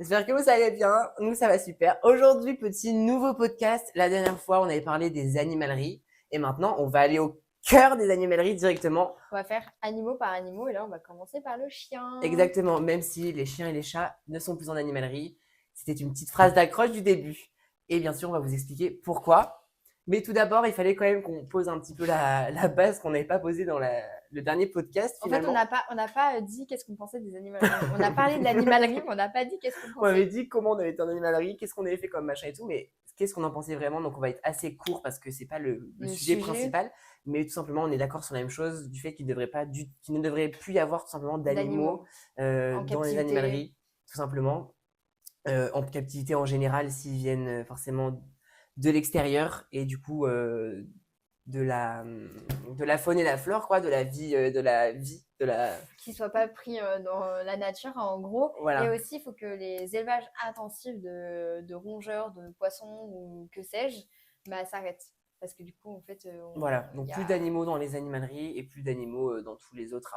J'espère que vous allez bien. Nous, ça va super. Aujourd'hui, petit nouveau podcast. La dernière fois, on avait parlé des animaleries. Et maintenant, on va aller au cœur des animaleries directement. On va faire animaux par animaux et là, on va commencer par le chien. Exactement. Même si les chiens et les chats ne sont plus en animalerie. C'était une petite phrase d'accroche du début. Et bien sûr, on va vous expliquer pourquoi. Mais tout d'abord, il fallait quand même qu'on pose un petit peu la base qu'on n'avait pas posée dans le dernier podcast En fait, finalement. on n'a pas dit qu'est-ce qu'on pensait des animaleries. On a parlé de l'animalerie, mais on n'a pas dit qu'est-ce qu'on On avait pensait. dit comment on avait été en animalerie, qu'est-ce qu'on avait fait comme machin et tout, mais qu'est-ce qu'on en pensait vraiment. Donc on va être assez court parce que c'est pas le Le sujet sujet. principal, mais tout simplement on est d'accord sur la même chose du fait qu'il ne devrait plus y avoir tout simplement d'animaux En dans les captivité. animaleries, tout simplement. En captivité en général s'ils viennent forcément de l'extérieur et du coup de la faune et la flore, quoi, de la vie, Qu'ils ne soient pas pris dans la nature, en gros. Voilà. Et aussi, il faut que les élevages intensifs de rongeurs, de poissons ou que sais-je, s'arrêtent. Parce que du coup, en fait, Voilà, donc plus d'animaux dans les animaleries et plus d'animaux dans toutes les autres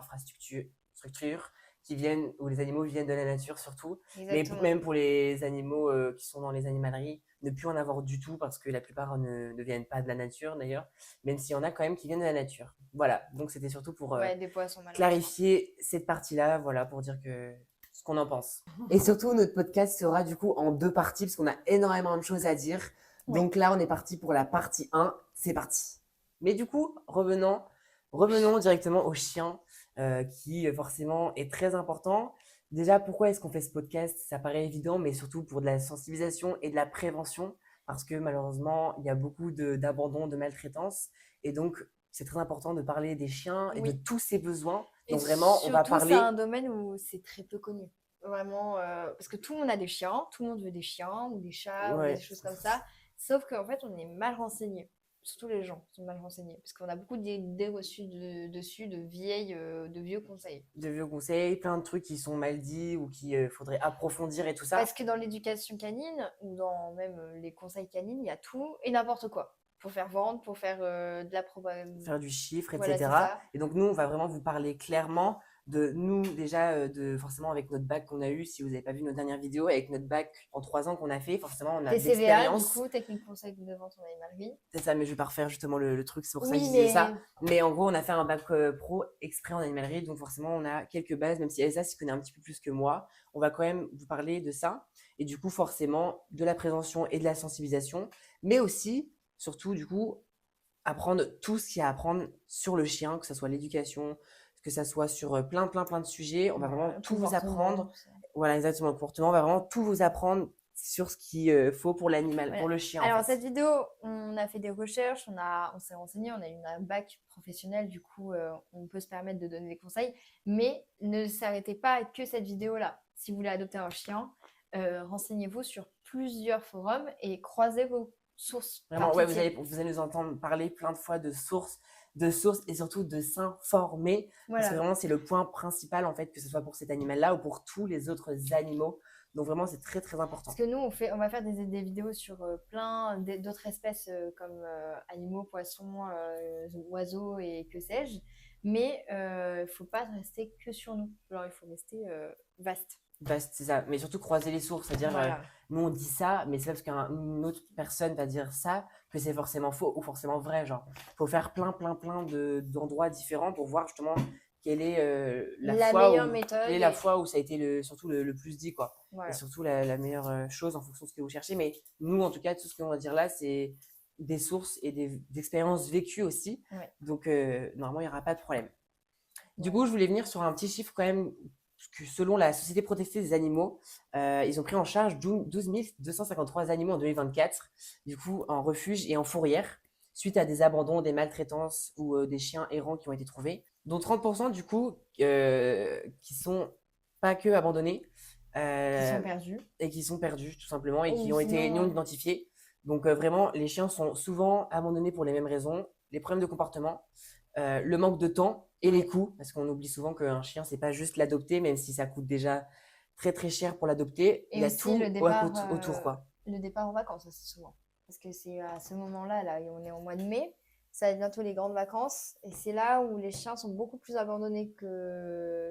structures qui viennent, où les animaux viennent de la nature surtout. Exactement. Mais même pour les animaux qui sont dans les animaleries, ne plus en avoir du tout parce que la plupart ne viennent pas de la nature d'ailleurs, même s'il y en a quand même qui viennent de la nature. Voilà, donc c'était surtout pour des poissons, clarifier cette partie-là, voilà, pour dire que ce qu'on en pense. Et surtout, notre podcast sera du coup en 2 parties parce qu'on a énormément de choses à dire. Ouais. Donc là, on est parti pour la partie 1. C'est parti. Mais du coup, revenons directement au chien, qui forcément est très important. Déjà, pourquoi est-ce qu'on fait ce podcast? Ça paraît évident, mais surtout pour de la sensibilisation et de la prévention, parce que malheureusement, il y a beaucoup d'abandon, de maltraitance. Et donc, c'est très important de parler des chiens et de tous ses besoins. Et donc vraiment, on va surtout, parler... c'est un domaine où c'est très peu connu. Vraiment, parce que tout le monde a des chiens, tout le monde veut des chiens ou des chats ou des choses comme ça. Sauf qu'en fait, on est mal renseigné. Surtout les gens sont mal renseignés. Parce qu'on a beaucoup d'idées reçues dessus, de vieux conseils. De vieux conseils, plein de trucs qui sont mal dits ou qu'il faudrait approfondir et tout ça. Parce que dans l'éducation canine, ou dans même les conseils canines, il y a tout et n'importe quoi. Pour faire vendre, pour faire de la propagande. Faire du chiffre, Voilà, etc. c'est ça. Et donc nous, on va vraiment vous parler clairement de nous, déjà, forcément avec notre bac qu'on a eu, si vous n'avez pas vu notre dernière vidéo, avec notre bac en 3 ans qu'on a fait, forcément on a de TCVA, du l'expérience. coup, technique conseil de vente en animalerie. C'est ça, mais je vais pas refaire justement le truc, c'est pour ça que Oui, je disais mais ça. Mais en gros, on a fait un bac pro exprès en animalerie, donc forcément, on a quelques bases, même si Elsa s'y connaît un petit peu plus que moi. On va quand même vous parler de ça. Et du coup, forcément, de la prévention et de la sensibilisation, mais aussi, surtout, du coup, apprendre tout ce qu'il y a à apprendre sur le chien, que ce soit l'éducation, que ce soit sur plein de sujets. On va vraiment tout vous apprendre. Voilà, exactement, le comportement. On va vraiment tout vous apprendre sur ce qu'il faut pour l'animal, voilà. pour le chien. Alors, en fait. cette vidéo, on a fait des recherches, on s'est renseigné, on a eu un bac professionnel, du coup, on peut se permettre de donner des conseils, mais ne s'arrêtez pas à que cette vidéo-là. Si vous voulez adopter un chien, renseignez-vous sur plusieurs forums et croisez vos sources. Vraiment, ouais, vous allez nous entendre parler plein de fois de sources et surtout de s'informer. Parce que vraiment, c'est le point principal, en fait, que ce soit pour cet animal-là ou pour tous les autres animaux. Donc vraiment, c'est très, très important. Parce que nous, on va faire des vidéos sur plein d'autres espèces comme animaux, poissons, oiseaux et que sais-je. Mais il ne faut pas rester que sur nous. Alors, il faut rester vaste. C'est ça, mais surtout croiser les sources, c'est-à-dire nous on dit ça, mais c'est pas parce qu'une autre personne va dire ça que c'est forcément faux ou forcément vrai. Genre, faut faire plein d'endroits différents pour voir justement quelle est la meilleure méthode. Quelle est la fois où ça a été surtout le plus dit, quoi. Voilà. Et surtout la meilleure chose en fonction de ce que vous cherchez. Mais nous, en tout cas, tout ce qu'on va dire là, c'est des sources et des expériences vécues aussi. Ouais. Donc, normalement, il n'y aura pas de problème. Du coup, je voulais venir sur un petit chiffre quand même que selon la Société protectrice des animaux, ils ont pris en charge 12 253 animaux en 2024, du coup en refuge et en fourrière, suite à des abandons, des maltraitances ou des chiens errants qui ont été trouvés, dont 30% du coup qui sont pas que abandonnés, qui sont perdus. Et qui sont perdus tout simplement et qui ont été non identifiés. Donc vraiment, les chiens sont souvent abandonnés pour les mêmes raisons, les problèmes de comportement, le manque de temps et les coûts, parce qu'on oublie souvent qu'un chien, c'est pas juste l'adopter, même si ça coûte déjà très très cher pour l'adopter. Et il y a aussi tout le départ, autour, quoi. Le départ en vacances aussi souvent. Parce que c'est à ce moment-là, là, on est au mois de mai, ça va être bientôt les grandes vacances, et c'est là où les chiens sont beaucoup plus abandonnés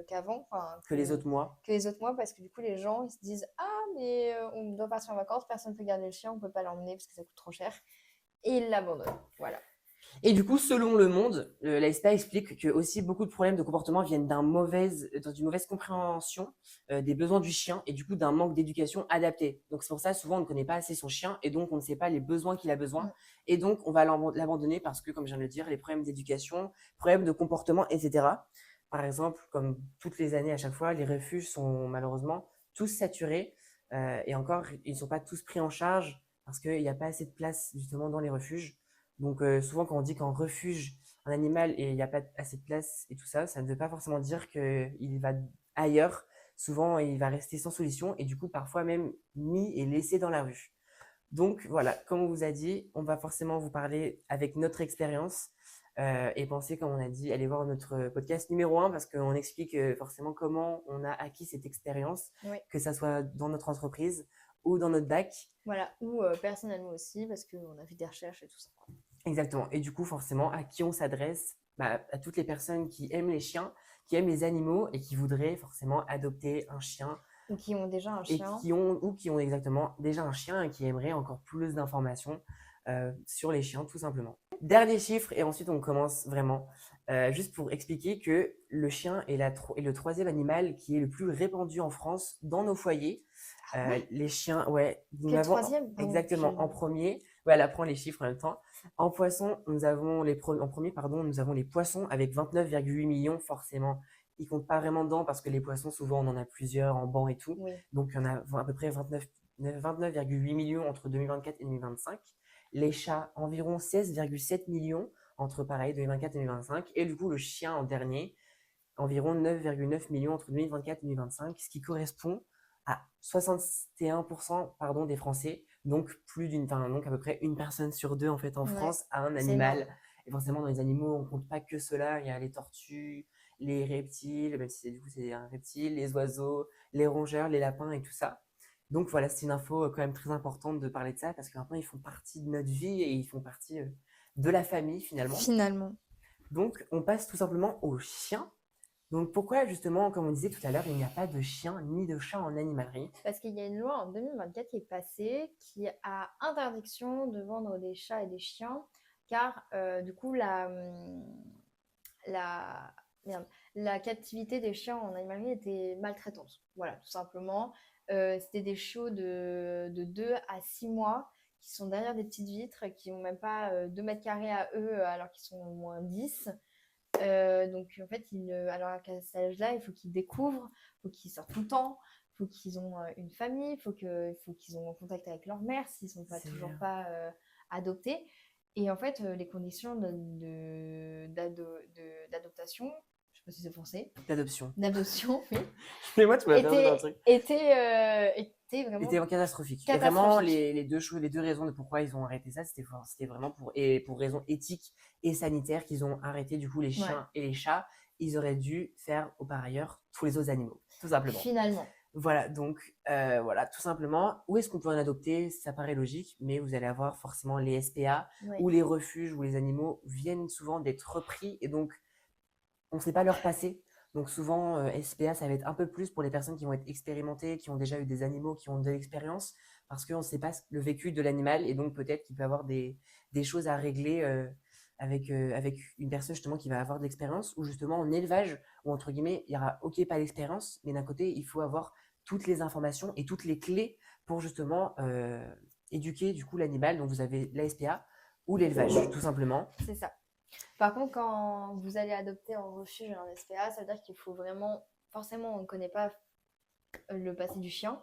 qu'avant. Que les autres mois. Que les autres mois, parce que du coup, les gens ils se disent « Ah, mais on doit partir en vacances, personne ne peut garder le chien, on ne peut pas l'emmener parce que ça coûte trop cher. Et il l'abandonne. Voilà. Et du coup, selon Le Monde, la SPA explique que aussi beaucoup de problèmes de comportement viennent d'une mauvaise compréhension des besoins du chien et du coup d'un manque d'éducation adaptée. Donc c'est pour ça souvent on ne connaît pas assez son chien et donc on ne sait pas les besoins qu'il a besoin et donc on va l'abandonner parce que, comme je viens de le dire, les problèmes d'éducation, problèmes de comportement, etc. Par exemple, comme toutes les années à chaque fois, les refuges sont malheureusement tous saturés et encore ils ne sont pas tous pris en charge parce qu'il n'y a pas assez de place justement dans les refuges. Donc souvent quand on dit qu'en refuge un animal et il n'y a pas assez de place et tout ça, ça ne veut pas forcément dire qu'il va ailleurs. Souvent il va rester sans solution et du coup parfois même mis et laissé dans la rue. Donc voilà, comme on vous a dit, on va forcément vous parler avec notre expérience et penser, comme on a dit, allez voir notre podcast numéro 1 parce qu'on explique forcément comment on a acquis cette expérience, Oui. que ça soit dans notre entreprise ou dans notre DAC. Voilà, ou personnellement aussi, parce qu'on a fait des recherches et tout ça. Exactement. Et du coup, forcément, à qui on s'adresse? À toutes les personnes qui aiment les chiens, qui aiment les animaux et qui voudraient forcément adopter un chien Ou qui ont déjà un et chien. qui ont exactement déjà un chien et qui aimeraient encore plus d'informations sur les chiens, tout simplement. Dernier chiffre, et ensuite on commence vraiment, juste pour expliquer que le chien est le troisième animal qui est le plus répandu en France dans nos foyers. Les chiens, ouais, Quel troisième? exactement en premier. Voilà, prends les chiffres en même temps. En poisson, nous avons en premier, pardon, nous avons les poissons avec 29,8 millions, forcément. Ils comptent pas vraiment dedans parce que les poissons, souvent, on en a plusieurs en banc et tout. Oui. Donc, il y en a à peu près 29,8 millions entre 2024 et 2025. Les chats, environ 16,7 millions entre pareil 2024 et 2025. Et du coup, le chien en dernier, environ 9,9 millions entre 2024 et 2025, ce qui correspond à 61% pardon, des Français, donc donc à peu près une personne sur deux en fait en France a un animal. Et forcément dans les animaux, on compte pas que cela, il y a les tortues, les reptiles, même si du coup c'est un reptile, les oiseaux, les rongeurs, les lapins et tout ça. Donc voilà, c'est une info quand même très importante de parler de ça parce que maintenant ils font partie de notre vie et ils font partie de la famille finalement. Finalement. Donc on passe tout simplement aux chiens. Donc pourquoi justement, comme on disait tout à l'heure, il n'y a pas de chien ni de chat en animalerie? Parce qu'il y a une loi en 2024 qui est passée qui a interdiction de vendre des chats et des chiens car du coup la, la captivité des chiens en animalerie était maltraitante. Voilà, tout simplement. C'était des chiots de 2 à 6 mois qui sont derrière des petites vitres, qui n'ont même pas 2 mètres carrés à eux alors qu'ils sont au moins 10. Donc en fait, alors qu'à cet âge-là, il faut qu'ils découvrent, il faut qu'ils sortent tout le temps, il faut qu'ils ont une famille, il faut qu'ils ont en contact avec leur mère s'ils ne sont toujours pas adoptés. Et en fait, les conditions d'adoptation, je ne sais pas si c'est français. D'adoption, oui. Mais moi, tu m'as perdu dans le truc. Était vraiment catastrophique. Et vraiment, les deux raisons de pourquoi ils ont arrêté ça, c'était vraiment pour raisons éthiques et sanitaires qu'ils ont arrêté du coup les chiens et les chats. Ils auraient dû faire par ailleurs tous les autres animaux, tout simplement. Finalement. Voilà, donc voilà, tout simplement, où est-ce qu'on peut en adopter? Ça paraît logique, mais vous allez avoir forcément les SPA ou les refuges où les animaux viennent souvent d'être repris et donc on ne sait pas leur passé. Donc souvent, SPA, ça va être un peu plus pour les personnes qui vont être expérimentées, qui ont déjà eu des animaux, qui ont de l'expérience, parce qu'on ne sait pas le vécu de l'animal et donc peut-être qu'il peut avoir des choses à régler avec une personne justement qui va avoir de l'expérience ou justement en élevage où entre guillemets, il y aura ok pas l'expérience, mais d'un côté, il faut avoir toutes les informations et toutes les clés pour justement éduquer du coup l'animal. Donc vous avez la SPA ou l'élevage, tout simplement. C'est ça. Par contre, quand vous allez adopter en refuge ou en SPA, ça veut dire qu'il faut vraiment, forcément, on ne connaît pas le passé du chien.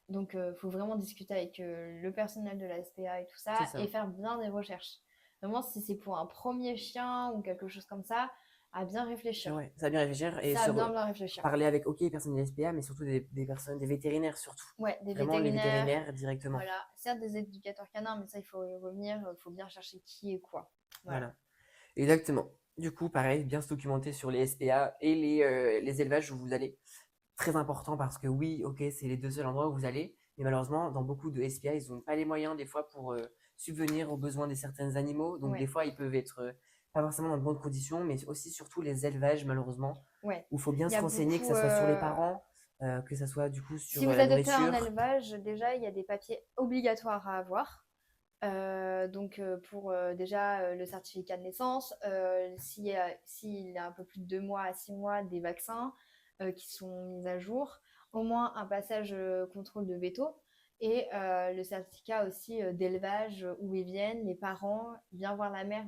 Donc, il faut vraiment discuter avec le personnel de la SPA et tout ça, et faire bien des recherches. Vraiment, si c'est pour un premier chien ou quelque chose comme ça, à bien réfléchir. Ouais, ça à bien réfléchir et bien réfléchir. Parler avec les personnes de l'SPA, mais surtout des personnes, des vétérinaires surtout. Ouais, des Vraiment, les vétérinaires directement. Voilà, certes des éducateurs canins, mais ça, il faut y revenir, il faut bien chercher qui et quoi. Voilà. Exactement. Du coup, pareil, bien se documenter sur les SPA et les élevages où vous allez. Très important parce que oui, ok, c'est les deux seuls endroits où vous allez, mais malheureusement, dans beaucoup de SPA, ils n'ont pas les moyens des fois pour subvenir aux besoins de certains animaux. Donc des fois, ils peuvent être pas forcément dans de bonnes conditions, mais aussi surtout les élevages malheureusement, où il faut bien se renseigner, que ce soit sur les parents que ça soit du coup Si sur vous la adoptez un nourriture. déjà, il y a des papiers obligatoires à avoir. Pour déjà le certificat de naissance, s'il a un peu plus de 2 mois à 6 mois, des vaccins qui sont mis à jour, au moins un passage contrôle de veto et le certificat aussi d'élevage où ils viennent, les parents, bien voir la mère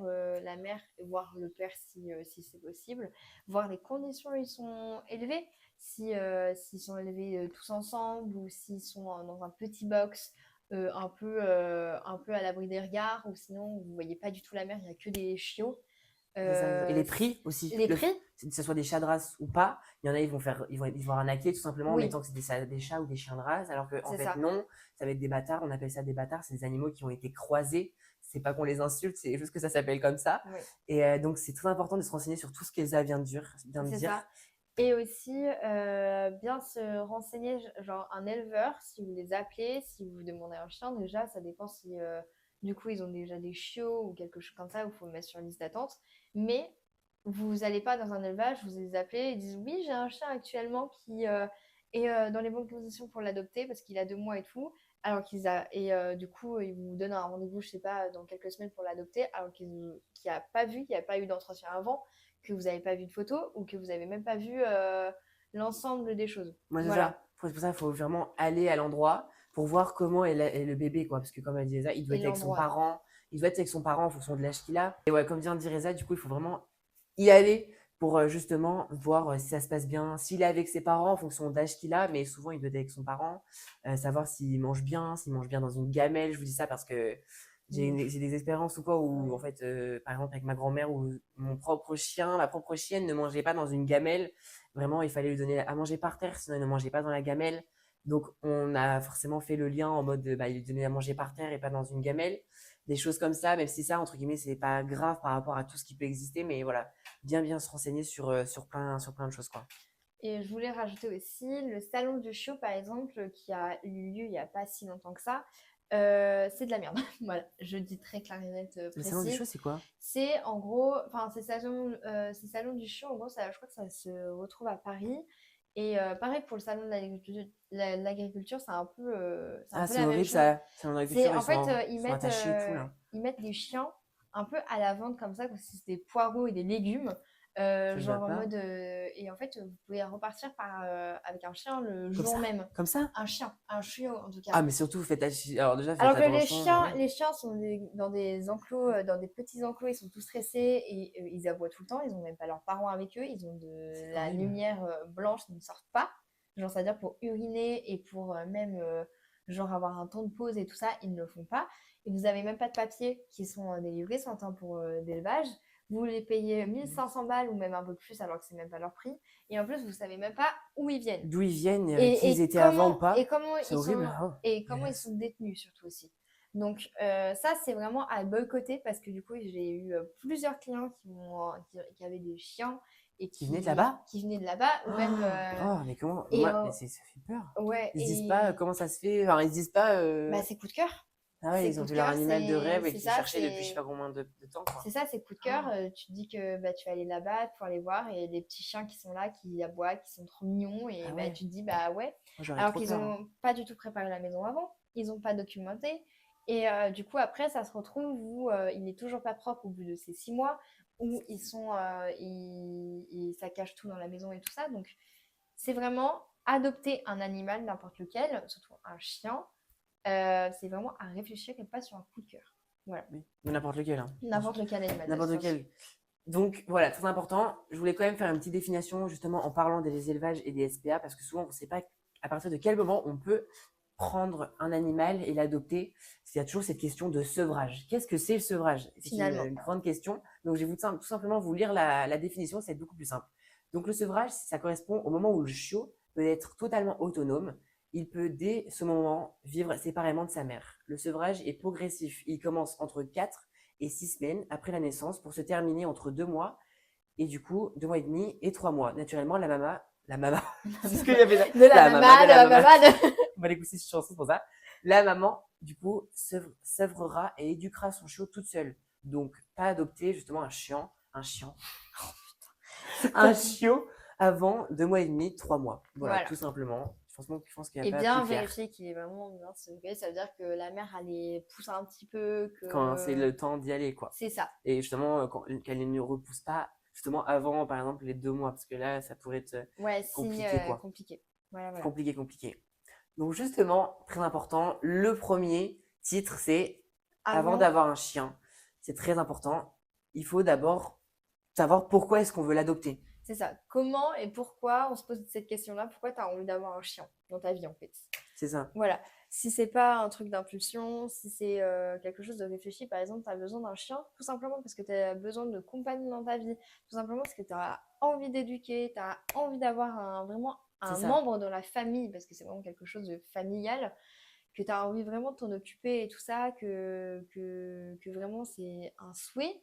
et voir le père si c'est possible, voir les conditions où ils sont élevés, s'ils sont élevés tous ensemble ou s'ils sont dans un petit box un peu à l'abri des regards, ou sinon vous voyez pas du tout la mer, il n'y a que des chiots. C'est ça, exact. Et les Euh, prix aussi, les prix? que ce soit des chats de race ou pas, il y en a, ils vont arnaquer tout simplement en Oui, mettant que c'est des chats ou des chiens de race, alors qu'en c'est fait ça. non, ça va être des bâtards, on appelle ça des bâtards, c'est des animaux qui ont été croisés, c'est pas qu'on les insulte, c'est juste que ça s'appelle comme ça. Oui, Et donc c'est très important de se renseigner sur tout ce qu'Elsa vient de c'est dire. ça. Et aussi, bien se renseigner, genre un éleveur, si vous les appelez, si vous demandez un chien, déjà, ça dépend si du coup ils ont déjà des chiots ou quelque chose comme ça, où il faut le mettre sur liste d'attente. Mais vous n'allez pas dans un élevage, vous les appelez et disent oui, j'ai un chien actuellement qui est dans les bonnes conditions pour l'adopter parce qu'il a 2 mois et tout. Du coup, ils vous donnent un rendez-vous, je sais pas, dans quelques semaines pour l'adopter, alors qu'il n'y a pas vu, il n'y a pas eu d'entretien avant, que vous n'avez pas vu de photos ou que vous n'avez même pas vu l'ensemble des choses. Moi c'est Voilà. ça, c'est pour ça qu'il faut vraiment aller à l'endroit pour voir comment est le bébé, quoi, parce que comme elle disait ça, il doit Et être avec son l'endroit. parent, il doit être avec son parent en fonction de l'âge qu'il a. Et ouais, comme vient de dire Reza, du coup il faut vraiment y aller pour justement voir si ça se passe bien, s'il est avec ses parents en fonction de l'âge qu'il a, mais souvent il doit être avec son parent, savoir s'il mange bien dans une gamelle. Je vous dis ça parce que j'ai des expériences ou quoi où en Ouais. fait, par exemple avec ma grand-mère, où mon propre chien, ma propre chienne ne mangeait pas dans une gamelle. Vraiment, il fallait lui donner à manger par terre, sinon il ne mangeait pas dans la gamelle. Donc on a forcément fait le lien en mode bah, il lui donnait à manger par terre et pas dans une gamelle. Des choses comme ça, même si ça, entre guillemets, c'est pas grave par rapport à tout ce qui peut exister, mais voilà, bien se renseigner sur plein de choses, quoi. Et je voulais rajouter aussi le salon du chiot, par exemple, qui a eu lieu il n'y a pas si longtemps que ça. C'est de la merde. Voilà, je dis très clair et net, Le salon des précis. choses, c'est quoi? C'est en gros, enfin, ces salons du chiot, en gros, ça, je crois que ça se retrouve à Paris. Et pareil pour le salon de l'agriculture, l'agriculture, c'est un Ah, peu c'est la même horrible chose. ça. Salon C'est d'agriculture, en fait, ils sont attachés et tout, là. ils mettent des chiens un peu à la vente comme ça, comme si c'était des poireaux et des légumes. Ça, je vois Genre en pas. mode. Et en fait, vous pouvez repartir avec un chien le Comme jour ça? même. Comme ça? Un chiot en tout cas. Ah, mais surtout, alors déjà, faites Alors que attention, ouais. les chiens sont dans des enclos, dans des petits enclos, ils sont tous stressés et ils aboient tout le temps. Ils n'ont même pas leurs parents avec eux. Ils ont C'est de la horrible. lumière blanche, ils ne sortent pas. Genre, c'est-à-dire pour uriner et pour même genre avoir un temps de pause et tout ça, ils ne le font pas. Et vous n'avez même pas de papiers qui sont délivrés sans temps pour d'élevage. Vous les payez 1500 balles ou même un peu plus alors que c'est même pas leur prix. Et en plus, vous savez même pas où ils viennent. D'où ils viennent, avec qui ils étaient avant ou pas. C'est horrible. Oh, Comment ils dégueulasse. sont détenus surtout aussi. Donc ça c'est vraiment à boycotter parce que du coup j'ai eu plusieurs clients qui avaient des chiens et Qui venaient de là-bas? qui venaient de là-bas ou même Oh, mais comment? et Moi, mais ça fait peur. ouais Ils se disent pas et comment ça se fait. Enfin, ils se disent pas. bah c'est coup de cœur. Ah ouais, C'est ils ont coup de vu leur cœur, animal de rêve et c'est qu'ils ça, cherchaient depuis je sais pas combien de temps, quoi. c'est ça, c'est coup de cœur. Oh, Tu te dis que bah, tu vas aller là-bas pour aller voir et les petits chiens qui sont là, qui aboient, qui sont trop mignons et ah bah, ouais, tu te dis bah ouais. moi j'aurais Alors trop qu'ils peur, hein. n'ont pas du tout préparé la maison avant, ils n'ont pas documenté. Et du coup, après, ça se retrouve où il n'est toujours pas propre au bout de ces 6 mois, où ça cache tout dans la maison et tout ça. Donc, c'est vraiment adopter un animal, n'importe lequel, surtout un chien. C'est vraiment à réfléchir et pas sur un coup de cœur. Voilà. Oui, mais n'importe lequel, hein, bien sûr. N'importe lequel animal, N'importe attention. lequel. Donc voilà, très important. Je voulais quand même faire une petite définition justement en parlant des élevages et des SPA parce que souvent on ne sait pas à partir de quel moment on peut prendre un animal et l'adopter. Il y a toujours cette question de sevrage. Qu'est-ce que c'est le sevrage? C'est Finalement. une grande question. Donc je vais tout simplement vous lire la définition, c'est beaucoup plus simple. Donc le sevrage, ça correspond au moment où le chiot peut être totalement autonome. Il peut dès ce moment vivre séparément de sa mère. Le sevrage est progressif. Il commence entre 4 et 6 semaines après la naissance pour se terminer entre 2 mois et du coup 2 mois et demi et 3 mois. Naturellement, la mama, c'est ce qu'il y avait là. De la mama, de la mama. On va l'écouter cette chanson pour ça. La maman, du coup, sevrera et éduquera son chiot toute seule. Donc, pas adopter justement un chien, un chiot avant 2 mois et demi, 3 mois. Voilà, tout Voilà. simplement. Je pense qu'il n'y a Et pas plus bien clair. vérifier qu'il est vraiment bien stocké. Ça veut dire que la mère, elle les pousse un petit peu, Quand c'est que le temps d'y aller, quoi. c'est ça. Et justement, qu'elle ne repousse pas, justement, avant, par exemple, les 2 mois, parce que là, ça pourrait être Ouais, signe compliqué, quoi. compliqué. Voilà, voilà. Compliqué, compliqué. Donc, justement, très important, le premier titre, c'est avant Avant, d'avoir un chien, c'est très important. Il faut d'abord savoir pourquoi est-ce qu'on veut l'adopter. c'est ça. Comment et pourquoi on se pose cette question-là? Pourquoi tu as envie d'avoir un chien dans ta vie, en fait? C'est ça. Voilà. Si c'est pas un truc d'impulsion, si c'est quelque chose de réfléchi, par exemple, tu as besoin d'un chien, tout simplement parce que tu as besoin de compagnie dans ta vie, tout simplement parce que tu as envie d'éduquer, tu as envie d'avoir vraiment C'est un ça. membre dans la famille, parce que c'est vraiment quelque chose de familial, que tu as envie vraiment de t'en occuper et tout ça, que vraiment c'est un souhait,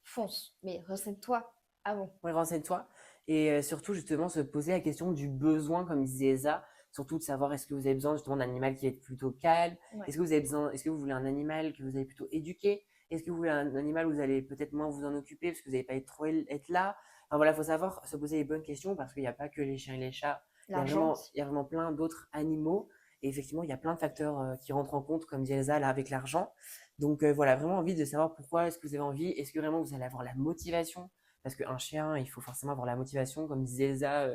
fonce. Mais renseigne-toi avant. Ouais, renseigne-toi. Et surtout, justement, se poser la question du besoin, comme disait Eza. Surtout de savoir est-ce que vous avez besoin justement d'un animal qui va être plutôt calme. Ouais, Est-ce que vous avez besoin, est-ce que vous voulez un animal que vous allez plutôt éduquer? Est-ce que vous voulez un animal où vous allez peut-être moins vous en occuper parce que vous n'allez pas être trop être là? Enfin voilà, il faut savoir se poser les bonnes questions parce qu'il n'y a pas que les chiens et les chats. l'argent aussi. Il y a vraiment plein d'autres animaux. Et effectivement, il y a plein de facteurs qui rentrent en compte, comme dit Elsa, là, avec l'argent. Donc voilà, vraiment envie de savoir pourquoi est-ce que vous avez envie. Est-ce que vraiment vous allez avoir la motivation? Parce qu'un chien, il faut forcément avoir la motivation, comme disait Elsa,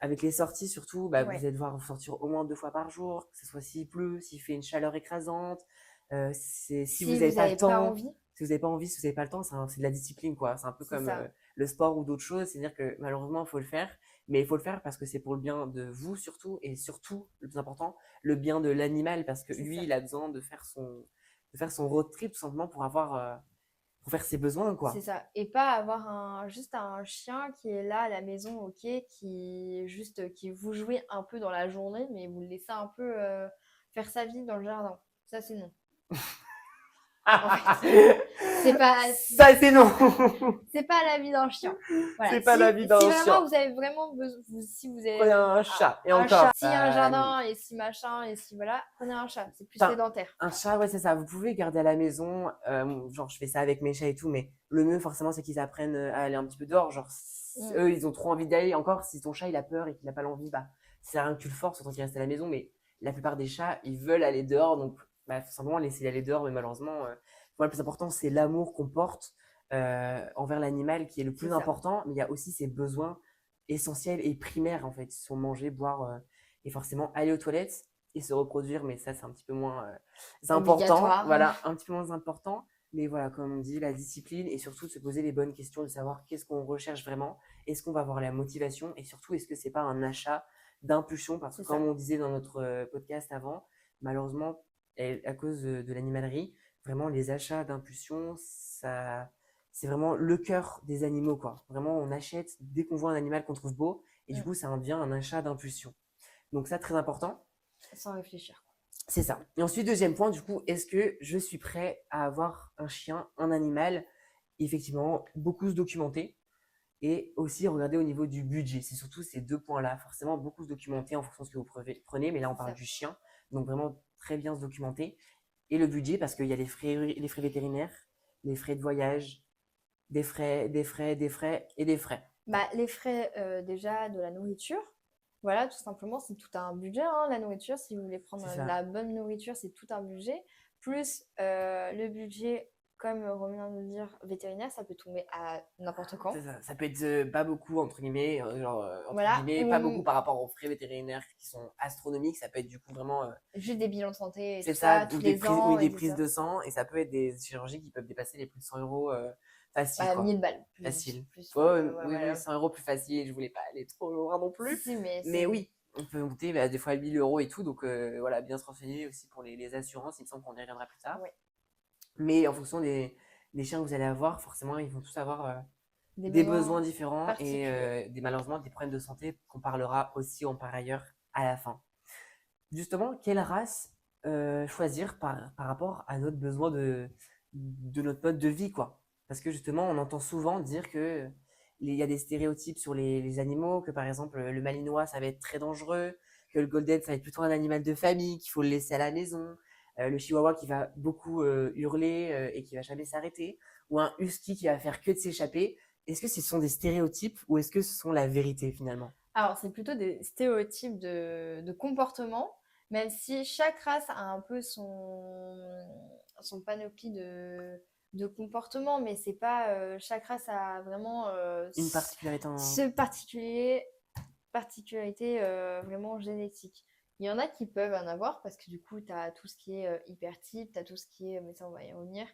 avec les sorties surtout, bah, vous Ouais. allez devoir sortir au moins 2 fois par jour, que ce soit s'il pleut, s'il fait une chaleur écrasante, si vous Si n'avez vous pas le n'avez pas temps, envie, si vous n'avez pas envie, si vous n'avez pas le temps, c'est de la discipline, quoi. C'est un peu c'est comme ça. le sport ou d'autres choses, c'est-à-dire que malheureusement, il faut le faire, mais il faut le faire parce que c'est pour le bien de vous surtout, et surtout, le plus important, le bien de l'animal, parce que C'est lui, ça. il a besoin de faire son road trip tout simplement pour avoir, pour faire ses besoins, C'est quoi. ça. Et pas avoir juste un chien qui est là à la maison, ok, qui vous jouez un peu dans la journée, mais vous le laissez un peu faire sa vie dans le jardin. Ça, c'est non. En fait, c'est pas, Ça, c'est non. c'est pas la vie d'un chien. Voilà. C'est pas la vie Si d'un vraiment chien. vous avez vraiment besoin, si vous Prenez avez un chat. Et un chat, encore, s'il y a un jardin et si machin et si voilà, prenez un chat. C'est plus enfin, sédentaire. un chat, ouais, c'est ça. Vous pouvez garder à la maison. Genre, je fais ça avec mes chats et tout, mais le mieux, forcément, c'est qu'ils apprennent à aller un petit peu dehors. Genre, Mm. eux, ils ont trop envie d'aller. Encore, si ton chat, il a peur et qu'il n'a pas l'envie, bah, c'est rien que tu le forces, autant qu'il reste à la maison. Mais la plupart des chats, ils veulent aller dehors. Donc, bah, faut simplement laisser aller dehors. Mais malheureusement, voilà, le plus important, c'est l'amour qu'on porte envers l'animal qui est le C'est plus ça. important. Mais il y a aussi ses besoins essentiels et primaires, en fait. Ils sont manger, boire et forcément aller aux toilettes et se reproduire, mais ça, c'est un petit peu moins important. Obligatoire. Voilà, un petit peu moins important. Mais voilà, comme on dit, la discipline et surtout de se poser les bonnes questions, de savoir qu'est-ce qu'on recherche vraiment, est-ce qu'on va avoir la motivation et surtout, est-ce que c'est pas un achat d'impulsion parce que C'est comme ça. on disait dans notre podcast avant, malheureusement, à cause de l'animalerie, vraiment les achats d'impulsion, ça, c'est vraiment le cœur des animaux, quoi. Vraiment, on achète dès qu'on voit un animal qu'on trouve beau et du Mm. coup, ça en devient un achat d'impulsion. Donc ça, très important. Sans réfléchir. C'est ça. Et ensuite, deuxième point, du coup, est-ce que je suis prêt à avoir un chien, un animal? Effectivement, beaucoup se documenter et aussi regarder au niveau du budget. C'est surtout ces deux points-là. Forcément, beaucoup se documenter en fonction de ce que vous prenez, mais là, on C'est parle ça. du chien. Donc, vraiment, très bien se documenter. Et le budget, parce qu'il y a les frais vétérinaires, les frais de voyage, des frais et des frais. Bah, les frais déjà de la nourriture, voilà, tout simplement, c'est tout un budget, hein, la nourriture. Si vous voulez prendre C'est de ça. la bonne nourriture, c'est tout un budget. Plus le budget, comme Romain vient de le dire, vétérinaire, ça peut tomber à n'importe quand. C'est ça. Ça peut être pas beaucoup, entre guillemets, entre Voilà, guillemets, pas beaucoup ou par rapport aux frais vétérinaires qui sont astronomiques. Ça peut être du coup vraiment juste des bilans de santé et c'est tout ça, ça, tous les ou ans, des et c'est prises ça. de sang, et ça peut être des chirurgies qui peuvent dépasser les plus de 100 euros facile, Bah, quoi. 1000 balles, Facile. ouais, Ouais, ouais, oui, oui, voilà. 100 euros plus facile, je voulais pas aller trop loin non Si, plus. si, mais Mais c'est. oui, on peut monter bah, des fois à 1000 euros et tout, donc voilà, bien se renseigner aussi pour les assurances, il me semble qu'on y reviendra plus tard. Ouais, Mais en fonction des chiens que vous allez avoir, forcément, ils vont tous avoir des des besoins besoins différents et particuliers. malheureusement des problèmes de santé qu'on parlera aussi en par ailleurs à la fin. Justement, quelle race choisir par rapport à notre besoin de notre mode de vie, quoi. Parce que justement, on entend souvent dire que il y a des stéréotypes sur les animaux, que par exemple le malinois, ça va être très dangereux, que le golden, ça va être plutôt un animal de famille, qu'il faut le laisser à la maison, le chihuahua qui va beaucoup hurler et qui va jamais s'arrêter, ou un husky qui va faire que de s'échapper. est-ce que ce sont des stéréotypes ou est-ce que ce sont la vérité finalement? Alors, c'est plutôt des stéréotypes de comportement, même si chaque race a un peu son panoplie de comportement, mais c'est pas chaque race a vraiment Une particularité en... ce particularité vraiment génétique. Il y en a qui peuvent en avoir parce que du coup, tu as tout ce qui est hypertype, tu as tout ce qui est, mais ça on va y revenir,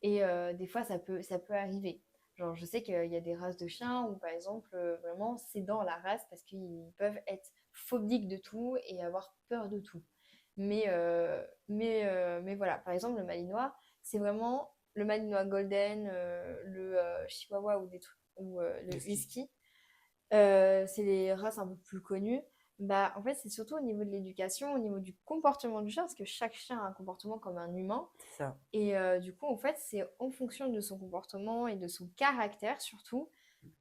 et des fois ça peut arriver. Genre, je sais qu'il y a des races de chiens où, par exemple, vraiment, c'est dans la race parce qu'ils peuvent être phobiques de tout et avoir peur de tout. Mais voilà, par exemple, le Malinois, c'est vraiment le Malinois Golden, le Chihuahua ou des trucs, ou le Husky. Husky. C'est les races un peu plus connues. Bah, en fait, c'est surtout au niveau de l'éducation, au niveau du comportement du chien, parce que chaque chien a un comportement comme un humain. C'est ça. Et du coup, en fait, c'est en fonction de son comportement et de son caractère surtout,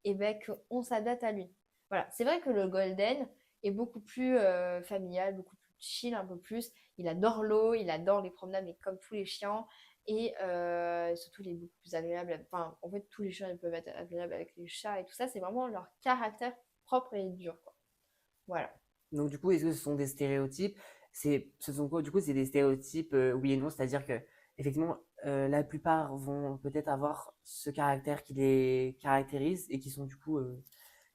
et ben, qu'on s'adapte à lui. Voilà, c'est vrai que le golden est beaucoup plus familial, beaucoup plus chill, un peu plus. Il adore l'eau, il adore les promenades, mais comme tous les chiens. Et surtout, il est beaucoup plus agréable. Enfin, en fait, tous les chiens ils peuvent être agréables avec les chats et tout ça. C'est vraiment leur caractère propre et dur, quoi. Voilà. Donc du coup, est-ce que ce sont des stéréotypes? Ce sont quoi? Du coup, c'est des stéréotypes, oui et non, c'est-à-dire que effectivement, la plupart vont peut-être avoir ce caractère qui les caractérise et qui sont du coup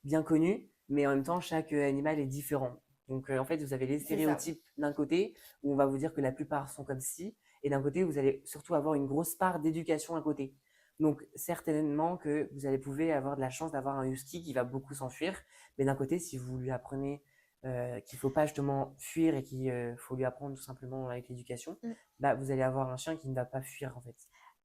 bien connus, mais en même temps, chaque animal est différent. Donc en fait, vous avez les C'est ça. stéréotypes d'un côté où on va vous dire que la plupart sont comme ci, et d'un côté, vous allez surtout avoir une grosse part d'éducation à côté. Donc certainement que pouvez avoir de la chance d'avoir un husky qui va beaucoup s'enfuir, mais d'un côté, si vous lui apprenez qu'il ne faut pas justement fuir et qu'il faut lui apprendre tout simplement avec l'éducation, Mm. bah, vous allez avoir un chien qui ne va pas fuir en fait.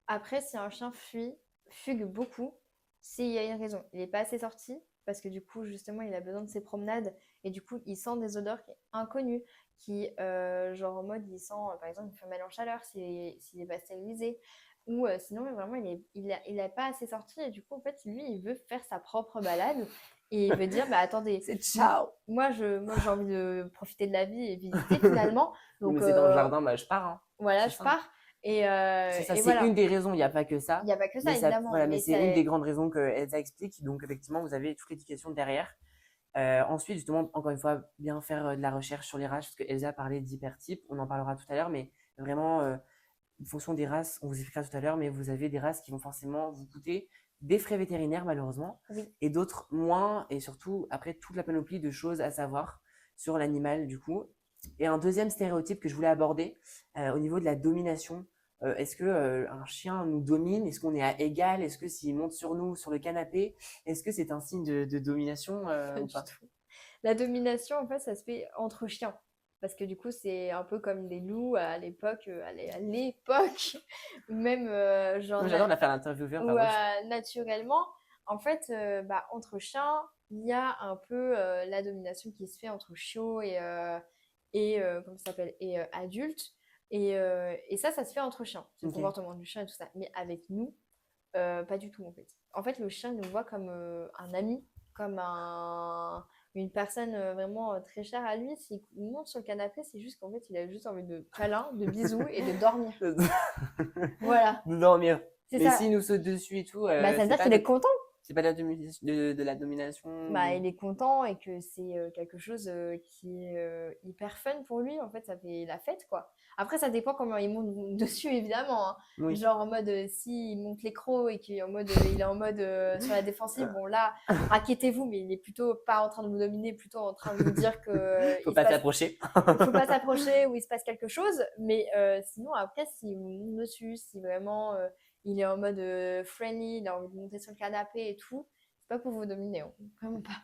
Après, si un chien fugue beaucoup, s'il y a une raison, il n'est pas assez sorti, parce que du coup, justement, il a besoin de ses promenades, et du coup, il sent des odeurs inconnues, genre en mode, il sent, par exemple, une femelle en chaleur, s'il est pas stérilisé, ou sinon, mais vraiment, il a pas assez sorti, et du coup, en fait, lui, il veut faire sa propre balade, et il veut dire, bah attendez, C'est ciao. moi j'ai envie de profiter de la vie et visiter finalement, Mais donc c'est dans le jardin, bah, je pars, hein. voilà, C'est je ça, hein. pars, et, C'est ça, c'est une voilà. des raisons, il n'y a pas que Il ça. n'y a pas que Mais ça, évidemment, voilà, mais mais c'est une des grandes raisons que Elsa explique. Donc, effectivement, vous avez toute l'éducation derrière. Ensuite, justement, encore une fois, bien faire de la recherche sur les races, parce que Elsa parlait d'hypertype, on en parlera tout à l'heure, mais vraiment, en fonction des races, on vous expliquera tout à l'heure, mais vous avez des races qui vont forcément vous coûter des frais vétérinaires, malheureusement, oui. et d'autres moins, et surtout, après, toute la panoplie de choses à savoir sur l'animal, du coup. Et un deuxième stéréotype que je voulais aborder, au niveau de la domination, est-ce que un chien nous domine? Est-ce qu'on est à égal? Est-ce que s'il monte sur nous, sur le canapé, est-ce que c'est un signe de domination Pas ou du pas? tout. La domination, en fait, ça se fait entre chiens. Parce que du coup, c'est un peu comme les loups à l'époque, à l'époque, ou même Moi, j'adore la faire l'intervieweur, ou pardon. naturellement. En fait, bah, entre chiens, il y a un peu la domination qui se fait entre chiots et comment ça s'appelle, et adultes. Et ça se fait entre chiens, c'est le Ok. comportement du chien et tout ça. Mais avec nous, pas du tout en fait. En fait, le chien nous voit comme un ami, comme une personne vraiment très chère à lui. S'il monte sur le canapé, c'est juste qu'en fait, il a juste envie de câlins, de bisous et de dormir. Voilà, De dormir. c'est Mais ça. s'il nous saute dessus et tout, Bah, ça veut dire qu'il est content. c'est pas de la domination. Bah, il est content et que c'est quelque chose qui est hyper fun pour lui. En fait, ça fait la fête, quoi. Après, ça dépend comment il monte dessus, évidemment, hein. Oui. Genre en mode, s'il monte l'écro et qu'il est en mode, il est en mode sur la défensive, bon là, inquiétez-vous, mais il est plutôt pas en train de vous dominer, plutôt en train de vous dire que Faut pas s'approcher. il faut pas s'approcher ou il se passe quelque chose. Mais sinon, après, s'il vous monte dessus, si vraiment il est en mode friendly, il a envie de monter sur le canapé et tout, c'est pas pour vous dominer, hein. Vraiment pas.